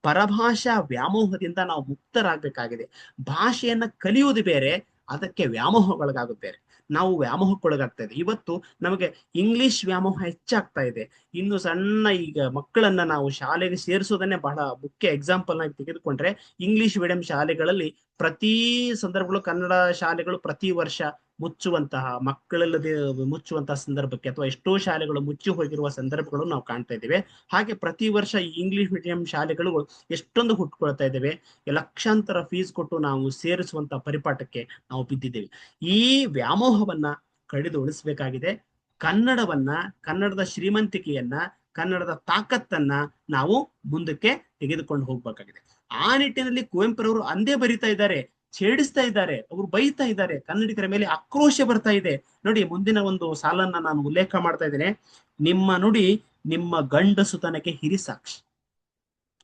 ಪರಭಾಷಾ ವ್ಯಾಮೋಹದಿಂದ ನಾವು ಮುಕ್ತರಾಗಬೇಕಾಗಿದೆ. ಭಾಷೆಯನ್ನ ಕಲಿಯುವುದು ಬೇರೆ, ಅದಕ್ಕೆ ವ್ಯಾಮೋಹಗೊಳಗಾಗೋದು ಬೇರೆ. ನಾವು ವ್ಯಾಮೋಹಕ್ಕೊಳಗಾಗ್ತಾ ಇದೆ. ಇವತ್ತು ನಮಗೆ ಇಂಗ್ಲಿಷ್ ವ್ಯಾಮೋಹ ಹೆಚ್ಚಾಗ್ತಾ ಇದೆ. ಇನ್ನು ಸಣ್ಣ ಈಗ ಮಕ್ಕಳನ್ನ ನಾವು ಶಾಲೆಗೆ ಸೇರಿಸೋದನ್ನೇ ಬಹಳ ಮುಖ್ಯ ಎಕ್ಸಾಂಪಲ್ ಆಗಿ ತೆಗೆದುಕೊಂಡ್ರೆ, ಇಂಗ್ಲಿಷ್ ಮೀಡಿಯಂ ಶಾಲೆಗಳಲ್ಲಿ ಪ್ರತಿ ಸಂದರ್ಭಗಳು, ಕನ್ನಡ ಶಾಲೆಗಳು ಪ್ರತಿ ವರ್ಷ ಮುಚ್ಚುವಂತಹ, ಮಕ್ಕಳಲ್ಲದೆ ಮುಚ್ಚುವಂತಹ ಸಂದರ್ಭಕ್ಕೆ ಅಥವಾ ಎಷ್ಟೋ ಶಾಲೆಗಳು ಮುಚ್ಚಿ ಹೋಗಿರುವ ಸಂದರ್ಭಗಳು ನಾವು ಕಾಣ್ತಾ ಇದ್ದೇವೆ. ಹಾಗೆ ಪ್ರತಿ ವರ್ಷ ಈ ಇಂಗ್ಲಿಷ್ ಮೀಡಿಯಂ ಶಾಲೆಗಳು ಎಷ್ಟೊಂದು ಹುಟ್ಟುಕೊಳ್ತಾ ಇದ್ದೇವೆ. ಲಕ್ಷಾಂತರ ಫೀಸ್ ಕೊಟ್ಟು ನಾವು ಸೇರಿಸುವಂತ ಪರಿಪಾಠಕ್ಕೆ ನಾವು ಬಿದ್ದಿದ್ದೇವೆ. ಈ ವ್ಯಾಮೋಹವನ್ನ ಕಡಿದು ಉಳಿಸಬೇಕಾಗಿದೆ. ಕನ್ನಡವನ್ನ, ಕನ್ನಡದ ಶ್ರೀಮಂತಿಕೆಯನ್ನ, ಕನ್ನಡದ ತಾಕತ್ತನ್ನ ನಾವು ಮುಂದಕ್ಕೆ ತೆಗೆದುಕೊಂಡು ಹೋಗ್ಬೇಕಾಗಿದೆ. ಆ ನಿಟ್ಟಿನಲ್ಲಿ ಕುವೆಂಪುರವರು ಅಂದೇ ಬರಿತಾ ಇದ್ದಾರೆ, ಛೇಡಿಸ್ತಾ ಇದ್ದಾರೆ, ಅವರು ಬೈತಾ ಇದ್ದಾರೆ, ಕನ್ನಡಿಗರ ಮೇಲೆ ಆಕ್ರೋಶ ಬರ್ತಾ ಇದೆ. ನೋಡಿ, ಮುಂದಿನ ಒಂದು ಸಾಲನ್ನ ನಾನು ಉಲ್ಲೇಖ ಮಾಡ್ತಾ ಇದ್ದೇನೆ. ನಿಮ್ಮ ನುಡಿ ನಿಮ್ಮ ಗಂಡಸುತನಕ್ಕೆ ಹಿರಿಸಾಕ್ಷಿ.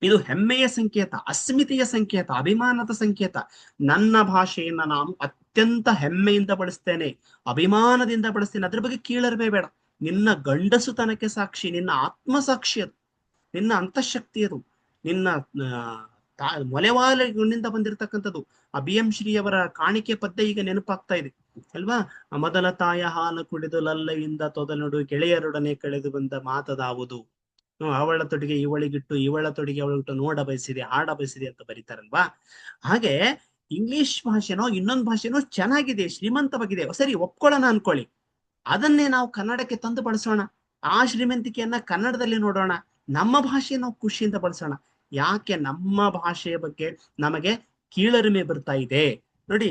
ಇದು ಹೆಮ್ಮೆಯ ಸಂಕೇತ, ಅಸ್ಮಿತೆಯ ಸಂಕೇತ, ಅಭಿಮಾನದ ಸಂಕೇತ. ನನ್ನ ಭಾಷೆಯನ್ನ ನಾನು ಅತ್ಯಂತ ಹೆಮ್ಮೆಯಿಂದ ಬಳಸ್ತೇನೆ, ಅಭಿಮಾನದಿಂದ ಬಳಸ್ತೇನೆ. ಅದ್ರ ಬಗ್ಗೆ ಕೀಳರಿಮೆ ಬೇಡ. ನಿನ್ನ ಗಂಡಸುತನಕ್ಕೆ ಸಾಕ್ಷಿ, ನಿನ್ನ ಆತ್ಮಸಾಕ್ಷಿ ಅದು, ನಿನ್ನ ಅಂತಃಶಕ್ತಿ ಅದು, ನಿನ್ನ ಮೊಲೆವಾಲಿನಿಂದ ಬಂದಿರತಕ್ಕಂಥದ್ದು. ಆ ಬಿ ಎಂ ಶ್ರೀ ಅವರ ಕಾಣಿಕೆ ಪದ್ಯ ಈಗ ನೆನಪಾಗ್ತಾ ಇದೆ ಅಲ್ವಾ? ಮೊದಲ ತಾಯ ಹಾಲು ಕುಡಿದು ಲಲ್ಲೆಯಿಂದ ತೊದಲುಡು ಗೆಳೆಯರೊಡನೆ ಕಳೆದು ಬಂದ ಮಾತದಾವುದು, ಅವಳ ತೊಡಿಗೆ ಇವಳಿಗಿಟ್ಟು ಇವಳ ತೊಡಿಗೆ ಅವಳಿಗಿಟ್ಟು ನೋಡ ಬಯಸಿದೆ ಆಡ ಬಯಸಿದೆ ಅಂತ ಬರೀತಾರಲ್ವಾ? ಹಾಗೆ ಇಂಗ್ಲಿಷ್ ಭಾಷೆನೋ ಇನ್ನೊಂದು ಭಾಷೆನೋ ಚೆನ್ನಾಗಿದೆ, ಶ್ರೀಮಂತವಾಗಿದೆ, ಸರಿ ಒಪ್ಕೊಳ್ಳೋಣ ಅನ್ಕೊಳ್ಳಿ. ಅದನ್ನೇ ನಾವು ಕನ್ನಡಕ್ಕೆ ತಂದು ಬಳಸೋಣ. ಆ ಶ್ರೀಮಂತಿಕೆಯನ್ನ ಕನ್ನಡದಲ್ಲಿ ನೋಡೋಣ. ನಮ್ಮ ಭಾಷೆ ನಾವು ಖುಷಿಯಿಂದ ಬಳಸೋಣ. ಯಾಕೆ ನಮ್ಮ ಭಾಷೆಯ ಬಗ್ಗೆ ನಮಗೆ ಕೀಳರಿಮೆ ಬರ್ತಾ ಇದೆ? ನೋಡಿ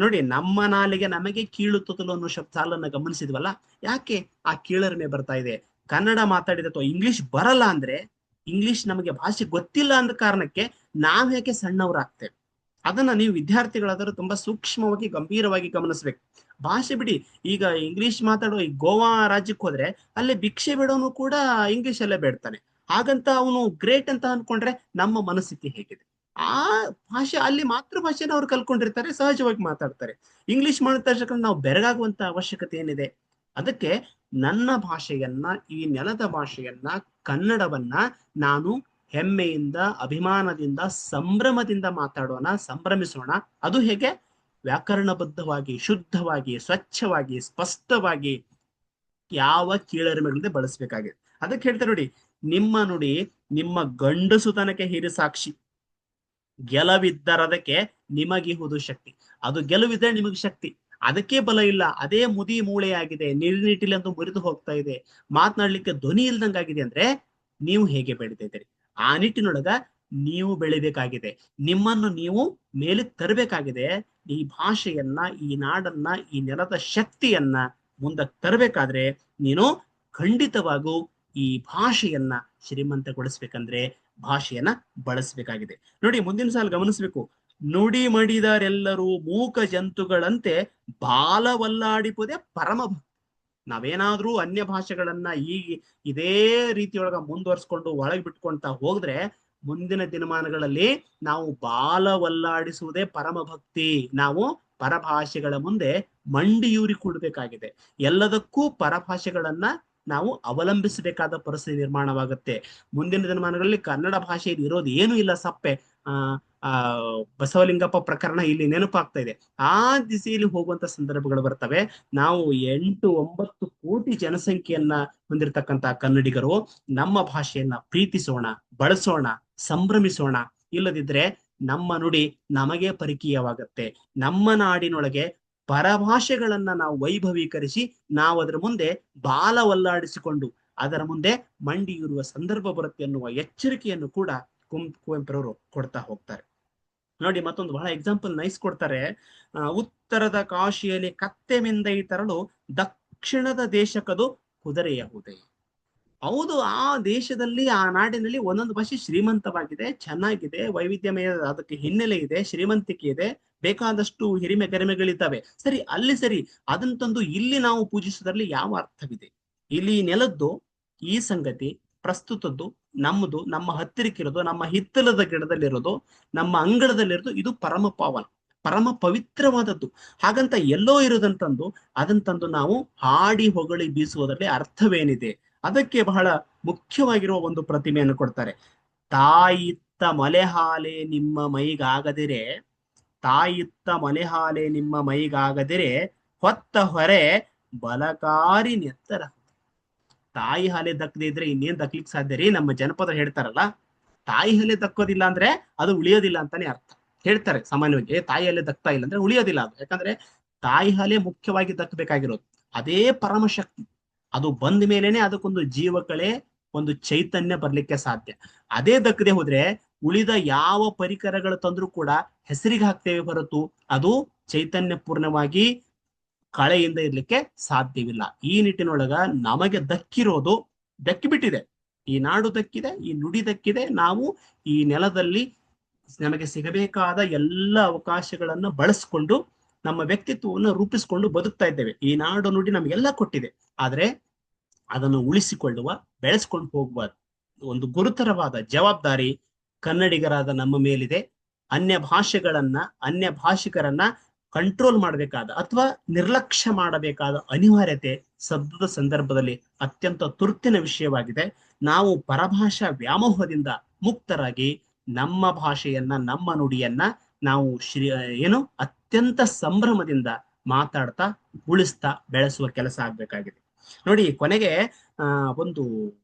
ನೋಡಿ, ನಮ್ಮ ನಾಲಿಗೆ ನಮಗೆ ಕೀಳುತ್ತದಲು ಅನ್ನೋ ಸಾಲನ್ನ ಗಮನಿಸಿದ್ವಲ್ಲ, ಯಾಕೆ ಆ ಕೀಳರಿಮೆ ಬರ್ತಾ ಇದೆ? ಕನ್ನಡ ಮಾತಾಡಿದ ಅಥವಾ ಇಂಗ್ಲಿಷ್ ಬರಲ್ಲ ಅಂದ್ರೆ, ಇಂಗ್ಲಿಷ್ ನಮಗೆ ಭಾಷೆ ಗೊತ್ತಿಲ್ಲ ಅಂದ ಕಾರಣಕ್ಕೆ ನಾವ್ ಹೇಗೆ ಸಣ್ಣವರಾಗ್ತೇವೆ? ಅದನ್ನ ನೀವು ವಿದ್ಯಾರ್ಥಿಗಳಾದರೂ ತುಂಬಾ ಸೂಕ್ಷ್ಮವಾಗಿ ಗಂಭೀರವಾಗಿ ಗಮನಿಸ್ಬೇಕು. ಭಾಷೆ ಬಿಡಿ, ಈಗ ಇಂಗ್ಲಿಷ್ ಮಾತಾಡೋ ಈ ಗೋವಾ ರಾಜ್ಯಕ್ಕೆ ಹೋದ್ರೆ ಅಲ್ಲಿ ಭಿಕ್ಷೆ ಬಿಡೋನು ಕೂಡ ಇಂಗ್ಲಿಷ್ ಅಲ್ಲೇ ಬೇಡ್ತಾನೆ. ಹಾಗಂತ ಅವನು ಗ್ರೇಟ್ ಅಂತ ಅನ್ಕೊಂಡ್ರೆ ನಮ್ಮ ಮನಸ್ಥಿತಿ ಹೇಗಿದೆ? ಆ ಭಾಷೆ, ಅಲ್ಲಿ ಮಾತೃಭಾಷೆನ ಅವ್ರು ಕಲ್ಕೊಂಡಿರ್ತಾರೆ, ಸಹಜವಾಗಿ ಮಾತಾಡ್ತಾರೆ. ಇಂಗ್ಲಿಷ್ ಮಾತಾಡ್ಸಕ್ಕೆ ನಾವು ಬೆರಗಾಗುವಂತ ಅವಶ್ಯಕತೆ ಏನಿದೆ? ಅದಕ್ಕೆ ನನ್ನ ಭಾಷೆಯನ್ನ, ಈ ನೆಲದ ಭಾಷೆಯನ್ನ, ಕನ್ನಡವನ್ನ ನಾನು ಹೆಮ್ಮೆಯಿಂದ, ಅಭಿಮಾನದಿಂದ, ಸಂಭ್ರಮದಿಂದ ಮಾತಾಡೋಣ, ಸಂಭ್ರಮಿಸೋಣ. ಅದು ಹೇಗೆ? ವ್ಯಾಕರಣಬದ್ಧವಾಗಿ, ಶುದ್ಧವಾಗಿ, ಸ್ವಚ್ಛವಾಗಿ, ಸ್ಪಷ್ಟವಾಗಿ, ಯಾವ ಕೀಳರಿಮೆಗಳಿಂದ ಬಳಸಬೇಕಾಗಿದೆ. ಅದಕ್ಕೆ ಹೇಳ್ತಾರೆ ನೋಡಿ, ನಿಮ್ಮ ನುಡಿ ನಿಮ್ಮ ಗಂಡಸುತನಕ್ಕೆ ಹಿರಿಸಾಕ್ಷಿ. ಗೆಲವಿದ್ದರದಕ್ಕೆ ನಿಮಗಿಹುದು ಶಕ್ತಿ. ಅದು ಗೆಲುವಿದ್ರೆ ನಿಮಗೆ ಶಕ್ತಿ, ಅದಕ್ಕೆ ಬಲ ಇಲ್ಲ, ಅದೇ ಮುದಿ ಮೂಳೆಯಾಗಿದೆ, ನಿರ್ನಿಟಿಲಂತೂ ಮುರಿದು ಹೋಗ್ತಾ ಇದೆ, ಮಾತನಾಡ್ಲಿಕ್ಕೆ ಧ್ವನಿ ಇಲ್ದಂಗಾಗಿದೆ ಅಂದ್ರೆ ನೀವು ಹೇಗೆ ಬೆಳಿತಿದ್ದೀರಿ? ಆ ನಿಟ್ಟಿನೊಳಗ ನೀವು ಬೆಳಿಬೇಕಾಗಿದೆ. ನಿಮ್ಮನ್ನು ನೀವು ಮೇಲೆ ತರಬೇಕಾಗಿದೆ. ಈ ಭಾಷೆಯನ್ನ, ಈ ನಾಡನ್ನ, ಈ ನೆಲದ ಶಕ್ತಿಯನ್ನ ಮುಂದಕ್ಕೆ ತರಬೇಕಾದ್ರೆ ನೀನು ಖಂಡಿತವಾಗೂ ಈ ಭಾಷೆಯನ್ನ ಶ್ರೀಮಂತಗೊಳಿಸ್ಬೇಕಂದ್ರೆ ಭಾಷೆಯನ್ನ ಬಳಸಬೇಕಾಗಿದೆ. ನೋಡಿ, ಮುಂದಿನ ಸಾಲ ಗಮನಿಸ್ಬೇಕು. ನುಡಿ ಮಡಿದರೆಲ್ಲರೂ ಮೂಕ ಜಂತುಗಳಂತೆ ಬಾಲವಲ್ಲಾಡಿಪುದೇ ಪರಮ ಭಕ್ತಿ. ನಾವೇನಾದ್ರೂ ಅನ್ಯ ಭಾಷೆಗಳನ್ನ ಇದೇ ರೀತಿಯೊಳಗ ಮುಂದುವರ್ಸ್ಕೊಂಡು ಒಳಗೆ ಬಿಟ್ಕೊಂತ ಹೋದ್ರೆ ಮುಂದಿನ ದಿನಮಾನಗಳಲ್ಲಿ ನಾವು ಬಾಲವಲ್ಲಾಡಿಸುವುದೇ ಪರಮ ಭಕ್ತಿ. ನಾವು ಪರಭಾಷೆಗಳ ಮುಂದೆ ಮಂಡಿಯೂರಿ ಕೂಡಬೇಕಾಗಿದೆ. ಎಲ್ಲದಕ್ಕೂ ಪರಭಾಷೆಗಳನ್ನ ನಾವು ಅವಲಂಬಿಸಬೇಕಾದ ಪರಿಸ್ಥಿತಿ ನಿರ್ಮಾಣವಾಗುತ್ತೆ. ಮುಂದಿನ ದಿನಮಾನಗಳಲ್ಲಿ ಕನ್ನಡ ಭಾಷೆಯಲ್ಲಿ ಇರೋದು ಏನು ಇಲ್ಲ, ಸಪ್ಪೆ. ಬಸವಲಿಂಗಪ್ಪ ಪ್ರಕರಣ ಇಲ್ಲಿ ನೆನಪಾಗ್ತಾ ಇದೆ. ಆ ದಿಸೆಯಲ್ಲಿ ಹೋಗುವಂತ ಸಂದರ್ಭಗಳು ಬರ್ತವೆ. ನಾವು 8-9 ಕೋಟಿ ಜನಸಂಖ್ಯೆಯನ್ನ ಹೊಂದಿರತಕ್ಕಂತ ಕನ್ನಡಿಗರು ನಮ್ಮ ಭಾಷೆಯನ್ನ ಪ್ರೀತಿಸೋಣ, ಬಳಸೋಣ, ಸಂಭ್ರಮಿಸೋಣ. ಇಲ್ಲದಿದ್ರೆ ನಮ್ಮ ನುಡಿ ನಮಗೆ ಪರಿಕೀಯವಾಗತ್ತೆ. ನಮ್ಮ ನಾಡಿನೊಳಗೆ ಪರಭಾಷೆಗಳನ್ನ ನಾವು ವೈಭವೀಕರಿಸಿ ನಾವು ಅದರ ಮುಂದೆ ಬಾಲವಲ್ಲಾಡಿಸಿಕೊಂಡು ಅದರ ಮುಂದೆ ಮಂಡಿಯಿರುವ ಸಂದರ್ಭ ಬರುತ್ತೆ ಎನ್ನುವ ಎಚ್ಚರಿಕೆಯನ್ನು ಕೂಡ ಕುವೆಂಪುರವರು ಕೊಡ್ತಾ ಹೋಗ್ತಾರೆ. ನೋಡಿ, ಮತ್ತೊಂದು ಬಹಳ ಎಕ್ಸಾಂಪಲ್ ನೈಸ್ ಕೊಡ್ತಾರೆ. ಉತ್ತರದ ಕಾಶಿಯಲ್ಲಿ ಕತ್ತೆ ಮಿಂದೈ ತರಲು ದಕ್ಷಿಣದ ದೇಶಕ್ಕದು ಕುದುರೆಯಹುದೇ. ಹೌದು, ಆ ದೇಶದಲ್ಲಿ, ಆ ನಾಡಿನಲ್ಲಿ ಒಂದೊಂದು ಭಾಷೆ ಶ್ರೀಮಂತವಾಗಿದೆ, ಚೆನ್ನಾಗಿದೆ, ವೈವಿಧ್ಯಮಯ, ಅದಕ್ಕೆ ಹಿನ್ನೆಲೆ ಇದೆ, ಶ್ರೀಮಂತಿಕೆ ಇದೆ, ಬೇಕಾದಷ್ಟು ಹಿರಿಮೆ ಗರಿಮೆಗಳಿದ್ದಾವೆ. ಸರಿ, ಅಲ್ಲಿ ಸರಿ, ಅದನ್ನ ತಂದು ಇಲ್ಲಿ ನಾವು ಪೂಜಿಸೋದ್ರಲ್ಲಿ ಯಾವ ಅರ್ಥವಿದೆ? ಇಲ್ಲಿ ನೆಲದ್ದು ಈ ಸಂಗತಿ ಪ್ರಸ್ತುತದ್ದು ನಮ್ಮದು, ನಮ್ಮ ಹತ್ತಿರಕ್ಕಿರೋದು, ನಮ್ಮ ಹಿತ್ತಲದ ಗಿಡದಲ್ಲಿರೋದು, ನಮ್ಮ ಅಂಗಳದಲ್ಲಿರೋದು, ಇದು ಪರಮ ಪಾವನ. ಪರಮ ಪವಿತ್ರವಾದದ್ದು. ಹಾಗಂತ ಎಲ್ಲೋ ಇರೋದಂತಂದು ಅದನ್ನ ತಂದು ನಾವು ಹಾಡಿ ಹೊಗಳಿ ಬೀಸುವುದರಲ್ಲಿ ಅರ್ಥವೇನಿದೆ? ಅದಕ್ಕೆ ಬಹಳ ಮುಖ್ಯವಾಗಿರುವ ಒಂದು ಪ್ರತಿಮೆಯನ್ನು ಕೊಡ್ತಾರೆ. ತಾಯಿತ್ತ ಮಲೆಹಾಲೆ ನಿಮ್ಮ ಮೈಗಾಗದಿರೆ, ತಾಯಿತ್ತ ಮಲೆಹಾಲೆ ನಿಮ್ಮ ಮೈಗಾಗದಿರೆ, ಹೊತ್ತ ಹೊರೆ ಬಲಕಾರಿ ನೆತ್ತರ. ತಾಯಿ ಹಾಲೆ ದಕ್ಕದೇ ಇದ್ರೆ ಇನ್ನೇನ್ ದಕ್ಲಿಕ್ ಸಾಧ್ಯ ರೀ? ನಮ್ಮ ಜನಪದ ಹೇಳ್ತಾರಲ್ಲ, ತಾಯಿ ಹಾಲೆ ದಕ್ಕೋದಿಲ್ಲ ಅಂದ್ರೆ ಅದು ಉಳಿಯೋದಿಲ್ಲ ಅಂತಾನೆ ಅರ್ಥ. ಹೇಳ್ತಾರೆ ಸಾಮಾನ್ಯವಾಗಿ, ತಾಯಿ ಹಾಲೆ ದಕ್ತಾ ಇಲ್ಲ ಅಂದ್ರೆ ಉಳಿಯೋದಿಲ್ಲ ಅದು. ಯಾಕಂದ್ರೆ ತಾಯಿ ಹಾಲೆ ಮುಖ್ಯವಾಗಿ ದಕ್ಕಬೇಕಾಗಿರೋದು. ಅದೇ ಪರಮಶಕ್ತಿ. ಅದು ಬಂದ ಮೇಲೇನೆ ಅದಕ್ಕೊಂದು ಜೀವಕಳೆ, ಒಂದು ಚೈತನ್ಯ ಬರ್ಲಿಕ್ಕೆ ಸಾಧ್ಯ. ಅದೇ ದಕ್ಕದೆ ಹೋದ್ರೆ ಉಳಿದ ಯಾವ ಪರಿಕರಗಳು ತಂದ್ರೂ ಕೂಡ ಹೆಸರಿಗೆ ಹಾಕ್ತೇವೆ ಹೊರತು ಅದು ಚೈತನ್ಯ ಪೂರ್ಣವಾಗಿ ಕಳೆಯಿಂದ ಇರ್ಲಿಕ್ಕೆ ಸಾಧ್ಯವಿಲ್ಲ. ಈ ನಿಟ್ಟಿನೊಳಗ ನಮಗೆ ದಕ್ಕಿರೋದು ದಕ್ಕಿಬಿಟ್ಟಿದೆ. ಈ ನಾಡು ದಕ್ಕಿದೆ, ಈ ನುಡಿ ದಕ್ಕಿದೆ. ನಾವು ಈ ನೆಲದಲ್ಲಿ ನಮಗೆ ಸಿಗಬೇಕಾದ ಎಲ್ಲ ಅವಕಾಶಗಳನ್ನು ಬಳಸ್ಕೊಂಡು ನಮ್ಮ ವ್ಯಕ್ತಿತ್ವವನ್ನು ರೂಪಿಸಿಕೊಂಡು ಬದುಕ್ತಾ ಇದ್ದೇವೆ. ಈ ನಾಡು ನುಡಿ ನಮಗೆಲ್ಲ ಕೊಟ್ಟಿದೆ. ಆದ್ರೆ ಅದನ್ನು ಉಳಿಸಿಕೊಳ್ಳುವ, ಬೆಳೆಸ್ಕೊಂಡು ಹೋಗುವ ಒಂದು ಗುರುತರವಾದ ಜವಾಬ್ದಾರಿ ಕನ್ನಡಿಗರಾದ ನಮ್ಮ ಮೇಲಿದೆ. ಅನ್ಯ ಭಾಷಿಕರನ್ನ ಕಂಟ್ರೋಲ್ ಮಾಡಬೇಕಾದ ಅಥವಾ ನಿರ್ಲಕ್ಷ್ಯ ಮಾಡಬೇಕಾದ ಅನಿವಾರ್ಯತೆ ಸದ್ಯದ ಸಂದರ್ಭದಲ್ಲಿ ಅತ್ಯಂತ ತುರ್ತಿನ ವಿಷಯವಾಗಿದೆ. ನಾವು ಪರಭಾಷಾ ವ್ಯಾಮೋಹದಿಂದ ಮುಕ್ತರಾಗಿ ನಮ್ಮ ಭಾಷೆಯನ್ನ, ನಮ್ಮ ನುಡಿಯನ್ನ ನಾವು ಅತ್ಯಂತ ಸಂಭ್ರಮದಿಂದ ಮಾತಾಡ್ತಾ, ಉಳಿಸ್ತಾ, ಬೆಳೆಸುವ ಕೆಲಸ ಆಗ್ಬೇಕಾಗಿದೆ. ನೋಡಿ, ಕೊನೆಗೆ ಒಂದು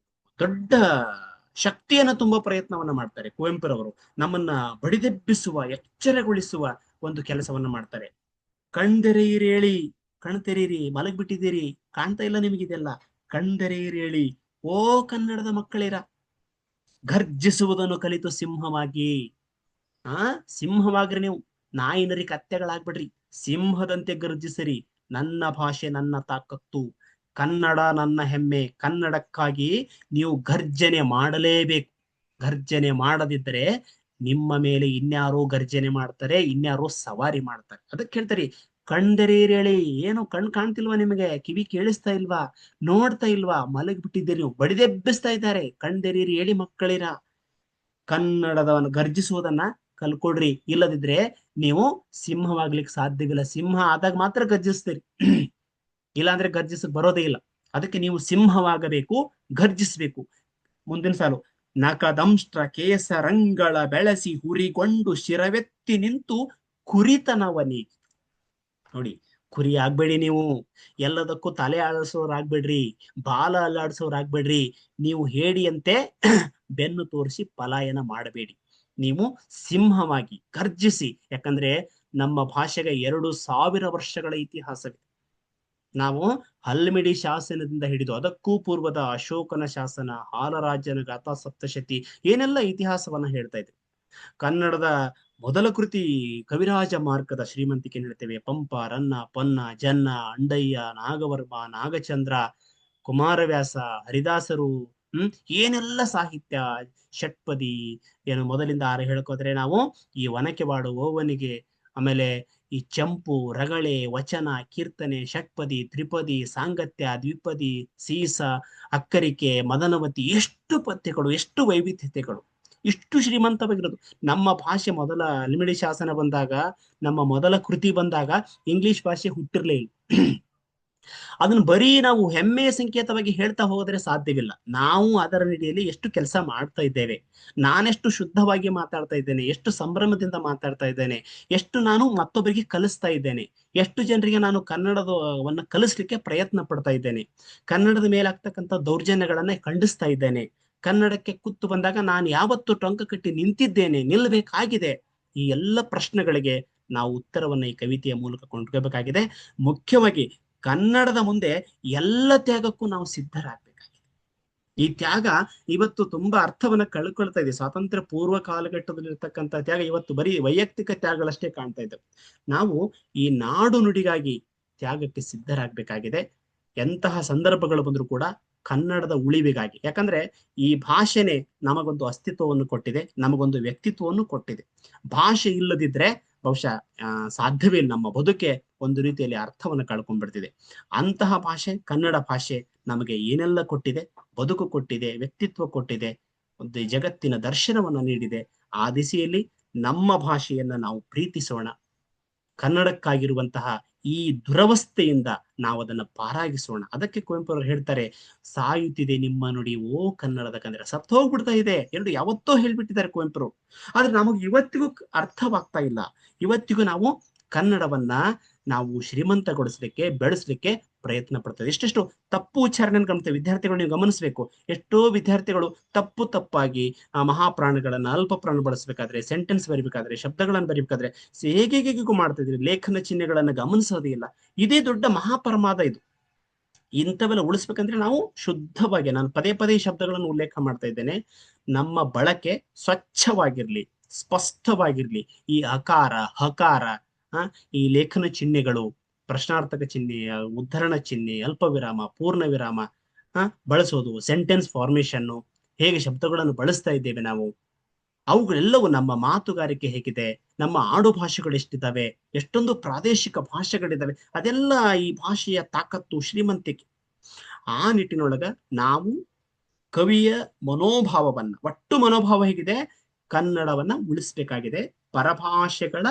ದೊಡ್ಡ ಶಕ್ತಿಯನ್ನು ತುಂಬಾ ಪ್ರಯತ್ನವನ್ನ ಮಾಡ್ತಾರೆ ಕುವೆಂಪುರವರು. ನಮ್ಮನ್ನ ಬಡಿದೆಬ್ಬಿಸುವ, ಎಚ್ಚರಗೊಳಿಸುವ ಒಂದು ಕೆಲಸವನ್ನ ಮಾಡ್ತಾರೆ. ಕಣ್ತೆರೆಯಿರೇಳಿ, ಕಣ್ತೆರೀರಿ, ಮಲಗ್ಬಿಟ್ಟಿದ್ದೀರಿ, ಕಾಣ್ತಾ ಇಲ್ಲ ನಿಮಗಿದೆಲ್ಲ, ಕಣ್ತೆರೆಯಿರೇಳಿ ಓ ಕನ್ನಡದ ಮಕ್ಕಳಿರ, ಗರ್ಜಿಸುವುದನ್ನು ಕಲಿತು ಸಿಂಹವಾಗಿ. ಸಿಂಹವಾಗ್ರಿ ನೀವು, ನಾಯಿನರಿ ಕತ್ತೆಗಳಾಗ್ಬಿಡ್ರಿ, ಸಿಂಹದಂತೆ ಗರ್ಜಿಸರಿ. ನನ್ನ ಭಾಷೆ ನನ್ನ ತಾಕತ್ತು, ಕನ್ನಡ ನನ್ನ ಹೆಮ್ಮೆ. ಕನ್ನಡಕ್ಕಾಗಿ ನೀವು ಗರ್ಜನೆ ಮಾಡಲೇಬೇಕು. ಗರ್ಜನೆ ಮಾಡದಿದ್ದರೆ ನಿಮ್ಮ ಮೇಲೆ ಇನ್ಯಾರೋ ಗರ್ಜನೆ ಮಾಡ್ತಾರೆ, ಇನ್ಯಾರೋ ಸವಾರಿ ಮಾಡ್ತಾರೆ. ಅದಕ್ಕೆ ಹೇಳ್ತಾರೆ ಕಣ್ದೆರೀರೇಳಿ. ಏನು ಕಣ್ ಕಾಣ್ತಿಲ್ವಾ ನಿಮಗೆ? ಕಿವಿ ಕೇಳಿಸ್ತಾ ಇಲ್ವಾ? ನೋಡ್ತಾ ಇಲ್ವಾ? ಮಲಗ್ಬಿಟ್ಟಿದ್ದೀರಿ ನೀವು, ಬಡಿದೆಬ್ಬಿಸ್ತಾ ಇದ್ದಾರೆ. ಕಣ್ದೆರೀರಿ ಹೇಳಿ ಮಕ್ಕಳಿರ, ಕನ್ನಡದವನ್ನು ಗರ್ಜಿಸುವುದನ್ನ ಕಲ್ಕೊಡ್ರಿ. ಇಲ್ಲದಿದ್ರೆ ನೀವು ಸಿಂಹವಾಗ್ಲಿಕ್ಕೆ ಸಾಧ್ಯವಿಲ್ಲ. ಸಿಂಹ ಆದಾಗ ಮಾತ್ರ ಗರ್ಜಿಸ್ತೀರಿ, ಇಲ್ಲಾಂದ್ರೆ ಗರ್ಜಿಸಕ್ ಬರೋದೇ ಇಲ್ಲ. ಅದಕ್ಕೆ ನೀವು ಸಿಂಹವಾಗಬೇಕು, ಗರ್ಜಿಸ್ಬೇಕು. ಮುಂದಿನ ಸಾಲು, ನಕದಂಷ್ಟ್ರ ಕೇಸರಂಗಳ ಬೆಳೆಸಿ ಹುರಿಗೊಂಡು ಶಿರವೆತ್ತಿ ನಿಂತು ಕುರಿತನವನಿ. ನೋಡಿ, ಕುರಿ ಆಗ್ಬೇಡಿ ನೀವು. ಎಲ್ಲದಕ್ಕೂ ತಲೆ ಆಡಿಸೋರಾಗ್ಬೇಡ್ರಿ, ಬಾಲ ಅಲ್ಲಾಡಿಸೋರಾಗ್ಬೇಡ್ರಿ. ನೀವು ಹೇಡಿಯಂತೆ ಬೆನ್ನು ತೋರಿಸಿ ಪಲಾಯನ ಮಾಡಬೇಡಿ. ನೀವು ಸಿಂಹವಾಗಿ ಗರ್ಜಿಸಿ. ಯಾಕಂದ್ರೆ ನಮ್ಮ ಭಾಷೆಗೆ 2000 ವರ್ಷಗಳ ಇತಿಹಾಸವಿದೆ. ನಾವು ಹಲ್ಮಿಡಿ ಶಾಸನದಿಂದ ಹಿಡಿದು ಅದಕ್ಕೂ ಪೂರ್ವದ ಅಶೋಕನ ಶಾಸನ, ಹಾಲರಾಜನ ಗಾಥಾ ಸಪ್ತಶತಿ, ಏನೆಲ್ಲ ಇತಿಹಾಸವನ್ನ ಹೇಳ್ತಾ ಇದ್ವಿ. ಕನ್ನಡದ ಮೊದಲ ಕೃತಿ ಕವಿರಾಜ ಮಾರ್ಗದ ಶ್ರೀಮಂತಿಕೆ ಹೇಳ್ತೇವೆ. ಪಂಪ, ರನ್ನ, ಪೊನ್ನ, ಜನ್ನ, ಅಂಡಯ್ಯ, ನಾಗವರ್ಮ, ನಾಗಚಂದ್ರ, ಕುಮಾರವ್ಯಾಸ, ಹರಿದಾಸರು, ಏನೆಲ್ಲ ಸಾಹಿತ್ಯ, ಷಟ್ಪದಿ, ಏನು ಮೊದಲಿಂದ 6 ಹೇಳ್ಕೋದ್ರೆ ನಾವು ಈ ಒನಕೆವಾಡು, ಓವನಿಗೆ, ಆಮೇಲೆ ಈ ಚಂಪು, ರಗಳೆ, ವಚನ, ಕೀರ್ತನೆ, ಷಟ್ಪದಿ, ತ್ರಿಪದಿ, ಸಾಂಗತ್ಯ, ದ್ವಿಪದಿ, ಸೀಸ, ಅಕ್ಕರಿಕೆ, ಮದನವತಿ, ಎಷ್ಟು ಪದ್ಯಗಳು, ಎಷ್ಟು ವೈವಿಧ್ಯತೆಗಳು, ಇಷ್ಟು ಶ್ರೀಮಂತವಾಗಿರೋದು. ನಮ್ಮ ಭಾಷೆ ಮೊದಲ ಹಲ್ಮಿಡಿ ಶಾಸನ ಬಂದಾಗ, ನಮ್ಮ ಮೊದಲ ಕೃತಿ ಬಂದಾಗ ಇಂಗ್ಲಿಷ್ ಭಾಷೆ ಹುಟ್ಟಿರ್ಲೇ ಇಲ್ಲ. ಅದನ್ನ ಬರೀ ನಾವು ಹೆಮ್ಮೆಯ ಸಂಕೇತವಾಗಿ ಹೇಳ್ತಾ ಹೋದ್ರೆ ಸಾಧ್ಯವಿಲ್ಲ. ನಾವು ಅದರ ನಿಡಿಯಲ್ಲಿ ಎಷ್ಟು ಕೆಲಸ ಮಾಡ್ತಾ ಇದ್ದೇವೆ, ನಾನೆಷ್ಟು ಶುದ್ಧವಾಗಿ ಮಾತಾಡ್ತಾ ಇದ್ದೇನೆ, ಎಷ್ಟು ಸಂಭ್ರಮದಿಂದ ಮಾತಾಡ್ತಾ ಇದ್ದೇನೆ, ಎಷ್ಟು ನಾನು ಮತ್ತೊಬ್ಬರಿಗೆ ಕಲಿಸ್ತಾ ಇದ್ದೇನೆ, ಎಷ್ಟು ಜನರಿಗೆ ನಾನು ಕನ್ನಡದವನ್ನ ಕಲಿಸ್ಲಿಕ್ಕೆ ಪ್ರಯತ್ನ ಪಡ್ತಾ ಇದ್ದೇನೆ, ಕನ್ನಡದ ಮೇಲೆ ಆಗ್ತಕ್ಕಂಥ ದೌರ್ಜನ್ಯಗಳನ್ನ ಖಂಡಿಸ್ತಾ ಇದ್ದೇನೆ. ಕನ್ನಡಕ್ಕೆ ಕುತ್ತು ಬಂದಾಗ ನಾನು ಯಾವತ್ತು ಟೊಂಕ ಕಟ್ಟಿ ನಿಂತಿದ್ದೇನೆ, ನಿಲ್ಲಬೇಕಾಗಿದೆ. ಈ ಎಲ್ಲ ಪ್ರಶ್ನೆಗಳಿಗೆ ನಾವು ಉತ್ತರವನ್ನ ಈ ಕವಿತೆಯ ಮೂಲಕ ಕೊಂಡ್ಕೋಬೇಕಾಗಿದೆ. ಮುಖ್ಯವಾಗಿ ಕನ್ನಡದ ಮುಂದೆ ಎಲ್ಲ ತ್ಯಾಗಕ್ಕೂ ನಾವು ಸಿದ್ಧರಾಗಬೇಕಾಗಿದೆ. ಈ ತ್ಯಾಗ ಇವತ್ತು ತುಂಬಾ ಅರ್ಥವನ್ನ ಕಳ್ಕೊಳ್ತಾ ಇದೆ. ಸ್ವಾತಂತ್ರ್ಯ ಪೂರ್ವ ಕಾಲಘಟ್ಟದಲ್ಲಿರ್ತಕ್ಕಂಥ ತ್ಯಾಗ ಇವತ್ತು ಬರೀ ವೈಯಕ್ತಿಕ ತ್ಯಾಗಗಳಷ್ಟೇ ಕಾಣ್ತಾ ಇದ್ದೇವೆ. ನಾವು ಈ ನಾಡು ನುಡಿಗಾಗಿ ತ್ಯಾಗಕ್ಕೆ ಸಿದ್ಧರಾಗಬೇಕಾಗಿದೆ. ಎಂತಹ ಸಂದರ್ಭಗಳು ಬಂದರೂ ಕೂಡ ಕನ್ನಡದ ಉಳಿವಿಗಾಗಿ. ಯಾಕಂದ್ರೆ ಈ ಭಾಷೆನೆ ನಮಗೊಂದು ಅಸ್ತಿತ್ವವನ್ನು ಕೊಟ್ಟಿದೆ, ನಮಗೊಂದು ವ್ಯಕ್ತಿತ್ವವನ್ನು ಕೊಟ್ಟಿದೆ. ಭಾಷೆ ಇಲ್ಲದಿದ್ರೆ ಬಹುಶಃ ಸಾಧ್ಯವೇ ಇಲ್ಲ. ನಮ್ಮ ಬದುಕೆ ಒಂದು ರೀತಿಯಲ್ಲಿ ಅರ್ಥವನ್ನು ಕಳ್ಕೊಂಡ್ಬಿಡ್ತಿದೆ. ಅಂತಹ ಭಾಷೆ ಕನ್ನಡ ಭಾಷೆ ನಮಗೆ ಏನೆಲ್ಲ ಕೊಟ್ಟಿದೆ, ಬದುಕು ಕೊಟ್ಟಿದೆ, ವ್ಯಕ್ತಿತ್ವ ಕೊಟ್ಟಿದೆ, ಒಂದು ಜಗತ್ತಿನ ದರ್ಶನವನ್ನ ನೀಡಿದೆ. ಆ ದಿಸೆಯಲ್ಲಿ ನಮ್ಮ ಭಾಷೆಯನ್ನ ನಾವು ಪ್ರೀತಿಸೋಣ, ಕನ್ನಡಕ್ಕಾಗಿರುವಂತಹ ಈ ದುರವಸ್ಥೆಯಿಂದ ನಾವು ಅದನ್ನ ಪಾರಾಗಿಸೋಣ. ಅದಕ್ಕೆ ಕುವೆಂಪು ಅವರು ಹೇಳ್ತಾರೆ, ಸಾಯುತ್ತಿದೆ ನಿಮ್ಮ ನುಡಿ ಓ ಕನ್ನಡದ ಕನ್ನಡ, ಸತ್ತು ಹೋಗ್ಬಿಡ್ತಾ ಇದೆ ಎರಡು ಯಾವತ್ತೋ ಹೇಳ್ಬಿಟ್ಟಿದ್ದಾರೆ ಕುವೆಂಪು. ಆದ್ರೆ ನಮಗೆ ಇವತ್ತಿಗೂ ಅರ್ಥವಾಗ್ತಾ ಇಲ್ಲ. ಇವತ್ತಿಗೂ ನಾವು ಕನ್ನಡವನ್ನ ನಾವು ಶ್ರೀಮಂತಗೊಳಿಸ್ಲಿಕ್ಕೆ, ಬೆಳೆಸ್ಲಿಕ್ಕೆ ಪ್ರಯತ್ನ ಪಡ್ತದೆ. ಎಷ್ಟೆಷ್ಟು ತಪ್ಪು ಉಚ್ಚಾರಣೆ ಕಾಣ್ತೇವೆ. ವಿದ್ಯಾರ್ಥಿಗಳು ನೀವು ಗಮನಿಸಬೇಕು, ಎಷ್ಟೋ ವಿದ್ಯಾರ್ಥಿಗಳು ತಪ್ಪಾಗಿ ಮಹಾಪ್ರಾಣಗಳನ್ನ ಅಲ್ಪ ಪ್ರಾಣ ಬಳಸಬೇಕಾದ್ರೆ, ಸೆಂಟೆನ್ಸ್ ಬರಿಬೇಕಾದ್ರೆ, ಶಬ್ದಗಳನ್ನು ಬರಿಬೇಕಾದ್ರೆ ಹೇಗೆ ಮಾಡ್ತಾ ಇದ್ರಿ, ಲೇಖನ ಚಿಹ್ನೆಗಳನ್ನ ಗಮನಿಸೋದೇ ಇಲ್ಲ. ಇದೇ ದೊಡ್ಡ ಮಹಾಪರಮಾದ ಇದು. ಇಂಥವೆಲ್ಲ ಉಳಿಸ್ಬೇಕಂದ್ರೆ ನಾವು ಶುದ್ಧವಾಗಿ, ನಾನು ಪದೇ ಪದೇ ಶಬ್ದಗಳನ್ನು ಉಲ್ಲೇಖ ಮಾಡ್ತಾ ಇದ್ದೇನೆ, ನಮ್ಮ ಬಳಕೆ ಸ್ವಚ್ಛವಾಗಿರ್ಲಿ, ಸ್ಪಷ್ಟವಾಗಿರ್ಲಿ. ಈ ಅಕಾರ, ಹಕಾರ, ಈ ಲೇಖನ ಚಿಹ್ನೆಗಳು, ಪ್ರಶ್ನಾರ್ಥಕ ಚಿಹ್ನೆ, ಉದ್ಧರಣ ಚಿಹ್ನೆ, ಅಲ್ಪ ವಿರಾಮ, ಪೂರ್ಣ ವಿರಾಮ ಬಳಸೋದು, ಸೆಂಟೆನ್ಸ್ ಫಾರ್ಮೇಶನ್ನು, ಹೇಗೆ ಶಬ್ದಗಳನ್ನು ಬಳಸ್ತಾ ಇದ್ದೇವೆ ನಾವು, ಅವುಗಳೆಲ್ಲವೂ ನಮ್ಮ ಮಾತುಗಾರಿಕೆ ಹೇಗಿದೆ, ನಮ್ಮ ಆಡು ಭಾಷೆಗಳು ಎಷ್ಟಿದ್ದಾವೆ, ಎಷ್ಟೊಂದು ಪ್ರಾದೇಶಿಕ ಭಾಷೆಗಳಿದ್ದಾವೆ, ಅದೆಲ್ಲ ಈ ಭಾಷೆಯ ತಾಕತ್ತು, ಶ್ರೀಮಂತಿಕೆ. ಆ ನಿಟ್ಟಿನೊಳಗ ನಾವು ಕವಿಯ ಮನೋಭಾವವನ್ನ, ಒಟ್ಟು ಮನೋಭಾವ ಹೇಗಿದೆ, ಕನ್ನಡವನ್ನ ಉಳಿಸ್ಬೇಕಾಗಿದೆ. ಪರಭಾಷೆಗಳ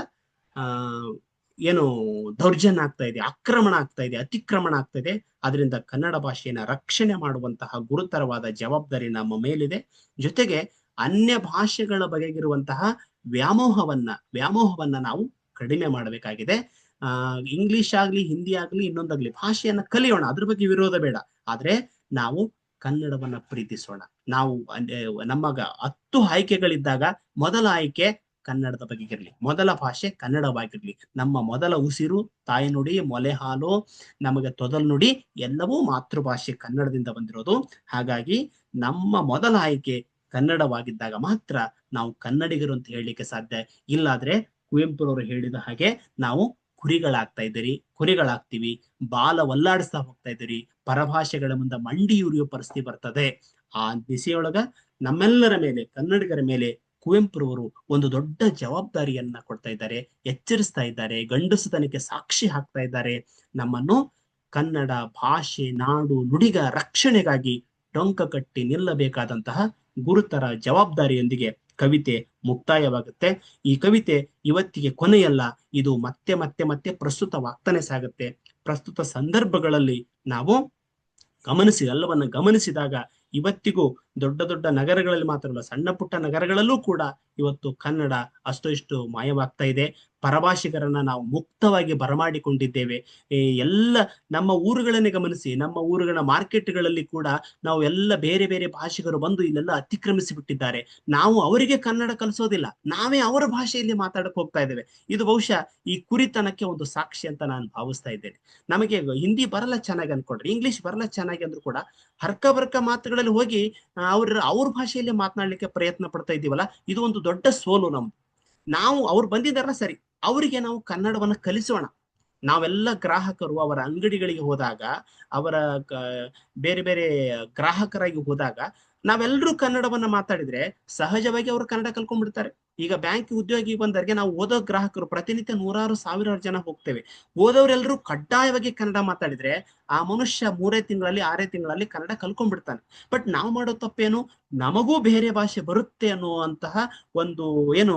ಏನು ದೌರ್ಜನ್ಯ ಆಗ್ತಾ ಇದೆ, ಆಕ್ರಮಣ ಆಗ್ತಾ ಇದೆ, ಅತಿಕ್ರಮಣ ಆಗ್ತಾ ಇದೆ. ಅದರಿಂದ ಕನ್ನಡ ಭಾಷೆಯನ್ನ ರಕ್ಷಣೆ ಮಾಡುವಂತಹ ಗುರುತರವಾದ ಜವಾಬ್ದಾರಿ ನಮ್ಮ ಮೇಲಿದೆ. ಜೊತೆಗೆ ಅನ್ಯ ಭಾಷೆಗಳ ಬಗೆಗಿರುವಂತಹ ವ್ಯಾಮೋಹವನ್ನ ನಾವು ಕಡಿಮೆ ಮಾಡಬೇಕಾಗಿದೆ. ಇಂಗ್ಲಿಷ್ ಆಗ್ಲಿ, ಹಿಂದಿ ಆಗ್ಲಿ, ಇನ್ನೊಂದಾಗ್ಲಿ ಭಾಷೆಯನ್ನ ಕಲಿಯೋಣ, ಅದ್ರ ಬಗ್ಗೆ ವಿರೋಧ ಬೇಡ. ಆದ್ರೆ ನಾವು ಕನ್ನಡವನ್ನ ಪ್ರೀತಿಸೋಣ. ನಾವು ನಮಗ 10 ಆಯ್ಕೆಗಳಿದ್ದಾಗ ಮೊದಲ ಆಯ್ಕೆ ಕನ್ನಡದ ಬಗೆಗಿರ್ಲಿ, ಮೊದಲ ಭಾಷೆ ಕನ್ನಡವಾಗಿರ್ಲಿ. ನಮ್ಮ ಮೊದಲ ಉಸಿರು ತಾಯಿ ನುಡಿ, ಮೊಲೆ ಹಾಲು, ನಮಗೆ ತೊದಲ್ ನುಡಿ ಎಲ್ಲವೂ ಮಾತೃಭಾಷೆ ಕನ್ನಡದಿಂದ ಬಂದಿರೋದು. ಹಾಗಾಗಿ ನಮ್ಮ ಮೊದಲ ಆಯ್ಕೆ ಕನ್ನಡವಾಗಿದ್ದಾಗ ಮಾತ್ರ ನಾವು ಕನ್ನಡಿಗರು ಅಂತ ಹೇಳಲಿಕ್ಕೆ ಸಾಧ್ಯ. ಇಲ್ಲಾದ್ರೆ ಕುವೆಂಪುರವರು ಹೇಳಿದ ಹಾಗೆ ನಾವು ಕುರಿಗಳಾಗ್ತೀವಿ, ಬಾಲ ಒಲ್ಲಾಡಿಸ್ತಾ ಹೋಗ್ತಾ ಇದ್ದೀರಿ, ಪರಭಾಷೆಗಳ ಮುಂದೆ ಮಂಡಿ ಉರಿಯೋ ಪರಿಸ್ಥಿತಿ ಬರ್ತದೆ. ಆ ದಿಸೆಯೊಳಗ ನಮ್ಮೆಲ್ಲರ ಮೇಲೆ, ಕನ್ನಡಿಗರ ಮೇಲೆ ಕುವೆಂಪುರವರು ಒಂದು ದೊಡ್ಡ ಜವಾಬ್ದಾರಿಯನ್ನ ಕೊಡ್ತಾ ಇದ್ದಾರೆ, ಎಚ್ಚರಿಸ್ತಾ ಇದ್ದಾರೆ, ಗಂಡಸುತನಕ್ಕೆ ಸಾಕ್ಷಿ ಹಾಕ್ತಾ ಇದ್ದಾರೆ. ನಮ್ಮನ್ನು ಕನ್ನಡ ಭಾಷೆ, ನಾಡು, ನುಡಿಗ ರಕ್ಷಣೆಗಾಗಿ ಟೊಂಕ ಕಟ್ಟಿ ನಿಲ್ಲಬೇಕಾದಂತಹ ಗುರುತರ ಜವಾಬ್ದಾರಿಯೊಂದಿಗೆ ಕವಿತೆ ಮುಕ್ತಾಯವಾಗುತ್ತೆ. ಈ ಕವಿತೆ ಇವತ್ತಿಗೆ ಕೊನೆಯಲ್ಲ, ಇದು ಮತ್ತೆ ಮತ್ತೆ ಮತ್ತೆ ಪ್ರಸ್ತುತವಾಗ್ತಾನೆ ಸಾಗುತ್ತೆ. ಪ್ರಸ್ತುತ ಸಂದರ್ಭಗಳಲ್ಲಿ ನಾವು ಎಲ್ಲವನ್ನ ಗಮನಿಸಿದಾಗ ಇವತ್ತಿಗೂ ದೊಡ್ಡ ದೊಡ್ಡ ನಗರಗಳಲ್ಲಿ ಮಾತ್ರವಲ್ಲ, ಸಣ್ಣ ಪುಟ್ಟ ನಗರಗಳಲ್ಲೂ ಕೂಡ ಇವತ್ತು ಕನ್ನಡ ಅಷ್ಟು ಇಷ್ಟು ಮಾಯವಾಗ್ತಾ ಇದೆ. ಪರಭಾಷಿಗರನ್ನ ನಾವು ಮುಕ್ತವಾಗಿ ಬರಮಾಡಿಕೊಂಡಿದ್ದೇವೆ. ಎಲ್ಲ ನಮ್ಮ ಊರುಗಳನ್ನೇ ಗಮನಿಸಿ, ನಮ್ಮ ಊರುಗಳ ಮಾರ್ಕೆಟ್ಗಳಲ್ಲಿ ಕೂಡ ನಾವು ಎಲ್ಲ ಬೇರೆ ಬೇರೆ ಭಾಷಿಗರು ಬಂದು ಇಲ್ಲೆಲ್ಲ ಅತಿಕ್ರಮಿಸಿ ಬಿಟ್ಟಿದ್ದಾರೆ. ನಾವು ಅವರಿಗೆ ಕನ್ನಡ ಕಲಿಸೋದಿಲ್ಲ, ನಾವೇ ಅವರ ಭಾಷೆಯಲ್ಲಿ ಮಾತಾಡಕ್ ಹೋಗ್ತಾ ಇದ್ದೇವೆ. ಇದು ಬಹುಶಃ ಈ ಕುರಿತನಕ್ಕೆ ಒಂದು ಸಾಕ್ಷಿ ಅಂತ ನಾನು ಭಾವಿಸ್ತಾ ಇದ್ದೇನೆ. ನಮಗೆ ಹಿಂದಿ ಬರಲ್ಲ ಚೆನ್ನಾಗಿ ಅನ್ಕೊಂಡ್ರೆ, ಇಂಗ್ಲಿಷ್ ಬರಲ್ಲ ಚೆನ್ನಾಗಿ ಅಂದ್ರೂ ಕೂಡ ಹರ್ಕ ಬರ್ಕ ಮಾತುಗಳಲ್ಲಿ ಹೋಗಿ ಅವ್ರ ಭಾಷೆಯಲ್ಲಿ ಮಾತನಾಡ್ಲಿಕ್ಕೆ ಪ್ರಯತ್ನ ಪಡ್ತಾ ಇದ್ದೀವಲ್ಲ, ಇದು ಒಂದು ದೊಡ್ಡ ಸೋಲು ನಮ್ದು. ನಾವು ಅವ್ರು ಬಂದಿದ್ದಾರಲ್ಲ ಸರಿ, ಅವರಿಗೆ ನಾವು ಕನ್ನಡವನ್ನ ಕಲಿಸೋಣ. ನಾವೆಲ್ಲ ಗ್ರಾಹಕರು ಅವರ ಅಂಗಡಿಗಳಿಗೆ ಹೋದಾಗ, ಅವರ ಬೇರೆ ಬೇರೆ ಗ್ರಾಹಕರಾಗಿ ಹೋದಾಗ ನಾವೆಲ್ಲರೂ ಕನ್ನಡವನ್ನ ಮಾತಾಡಿದ್ರೆ ಸಹಜವಾಗಿ ಅವರು ಕನ್ನಡ ಕಲ್ಕೊಂಡ್ಬಿಡ್ತಾರೆ. ಈಗ ಬ್ಯಾಂಕ್ ಉದ್ಯೋಗಿ ಬಂದವರಿಗೆ ನಾವು ಓದೋ ಗ್ರಾಹಕರು ಪ್ರತಿನಿತ್ಯ 100,000 ಜನ ಹೋಗ್ತೇವೆ. ಓದೋರೆಲ್ಲರೂ ಕಡ್ಡಾಯವಾಗಿ ಕನ್ನಡ ಮಾತಾಡಿದ್ರೆ ಆ ಮನುಷ್ಯ 3 ತಿಂಗಳಲ್ಲಿ 6 ತಿಂಗಳಲ್ಲಿ ಕನ್ನಡ ಕಲ್ಕೊಂಡ್ಬಿಡ್ತಾನೆ. ಬಟ್ ನಾವು ಮಾಡೋ ತಪ್ಪೇನು, ನಮಗೂ ಬೇರೆ ಭಾಷೆ ಬರುತ್ತೆ ಅನ್ನುವಂತಹ ಒಂದು ಏನು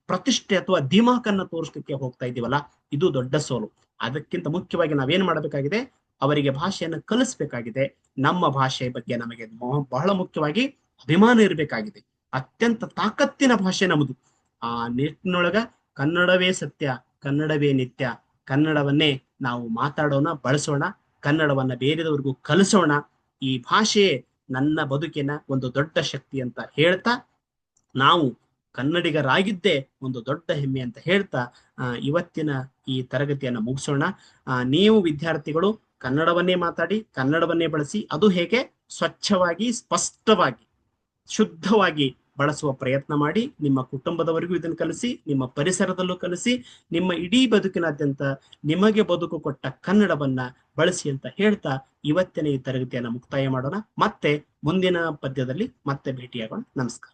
ಪ್ರತಿಷ್ಠೆ ಅಥವಾ ದಿಮಾಕನ್ನ ತೋರಿಸ್ಲಿಕ್ಕೆ ಹೋಗ್ತಾ ಇದೀವಲ್ಲ, ಇದು ದೊಡ್ಡ ಸೋಲು. ಅದಕ್ಕಿಂತ ಮುಖ್ಯವಾಗಿ ನಾವೇನ್ ಮಾಡಬೇಕಾಗಿದೆ, ಅವರಿಗೆ ಭಾಷೆಯನ್ನು ಕಲಿಸ್ಬೇಕಾಗಿದೆ. ನಮ್ಮ ಭಾಷೆ ಬಗ್ಗೆ ನಮಗೆ ಬಹಳ ಮುಖ್ಯವಾಗಿ ಅಭಿಮಾನ ಇರಬೇಕಾಗಿದೆ. ಅತ್ಯಂತ ತಾಕತ್ತಿನ ಭಾಷೆ ನಮ್ಮದು. ಆ ನಿಟ್ಟಿನೊಳಗ ಕನ್ನಡವೇ ಸತ್ಯ, ಕನ್ನಡವೇ ನಿತ್ಯ, ಕನ್ನಡವನ್ನೇ ನಾವು ಮಾತಾಡೋಣ, ಬಳಸೋಣ, ಕನ್ನಡವನ್ನ ಬೇರೆದವ್ರಿಗೂ ಕಲಿಸೋಣ. ಈ ಭಾಷೆ ನನ್ನ ಬದುಕಿನ ಒಂದು ದೊಡ್ಡ ಶಕ್ತಿ ಅಂತ ಹೇಳ್ತಾ, ನಾವು ಕನ್ನಡಿಗರಾಗಿದ್ದೇ ಒಂದು ದೊಡ್ಡ ಹೆಮ್ಮೆ ಅಂತ ಹೇಳ್ತಾ ಇವತ್ತಿನ ಈ ತರಗತಿಯನ್ನು ಮುಗಿಸೋಣ. ನೀವು ವಿದ್ಯಾರ್ಥಿಗಳು ಕನ್ನಡವನ್ನೇ ಮಾತಾಡಿ, ಕನ್ನಡವನ್ನೇ ಬಳಸಿ, ಅದು ಹೇಗೆ ಸ್ವಚ್ಛವಾಗಿ, ಸ್ಪಷ್ಟವಾಗಿ, ಶುದ್ಧವಾಗಿ ಬಳಸುವ ಪ್ರಯತ್ನ ಮಾಡಿ. ನಿಮ್ಮ ಕುಟುಂಬದವರಿಗೂ ಇದನ್ನು ಕಲಿಸಿ, ನಿಮ್ಮ ಪರಿಸರದಲ್ಲೂ ಕಲಿಸಿ, ನಿಮ್ಮ ಇಡೀ ಬದುಕಿನಾದ್ಯಂತ ನಿಮಗೆ ಬದುಕು ಕೊಟ್ಟ ಕನ್ನಡವನ್ನ ಬಳಸಿ ಅಂತ ಹೇಳ್ತಾ ಇವತ್ತಿನ ಈ ತರಗತಿಯನ್ನು ಮುಕ್ತಾಯ ಮಾಡೋಣ. ಮತ್ತೆ ಮುಂದಿನ ಪದ್ಯದಲ್ಲಿ ಮತ್ತೆ ಭೇಟಿಯಾಗೋಣ. ನಮಸ್ಕಾರ.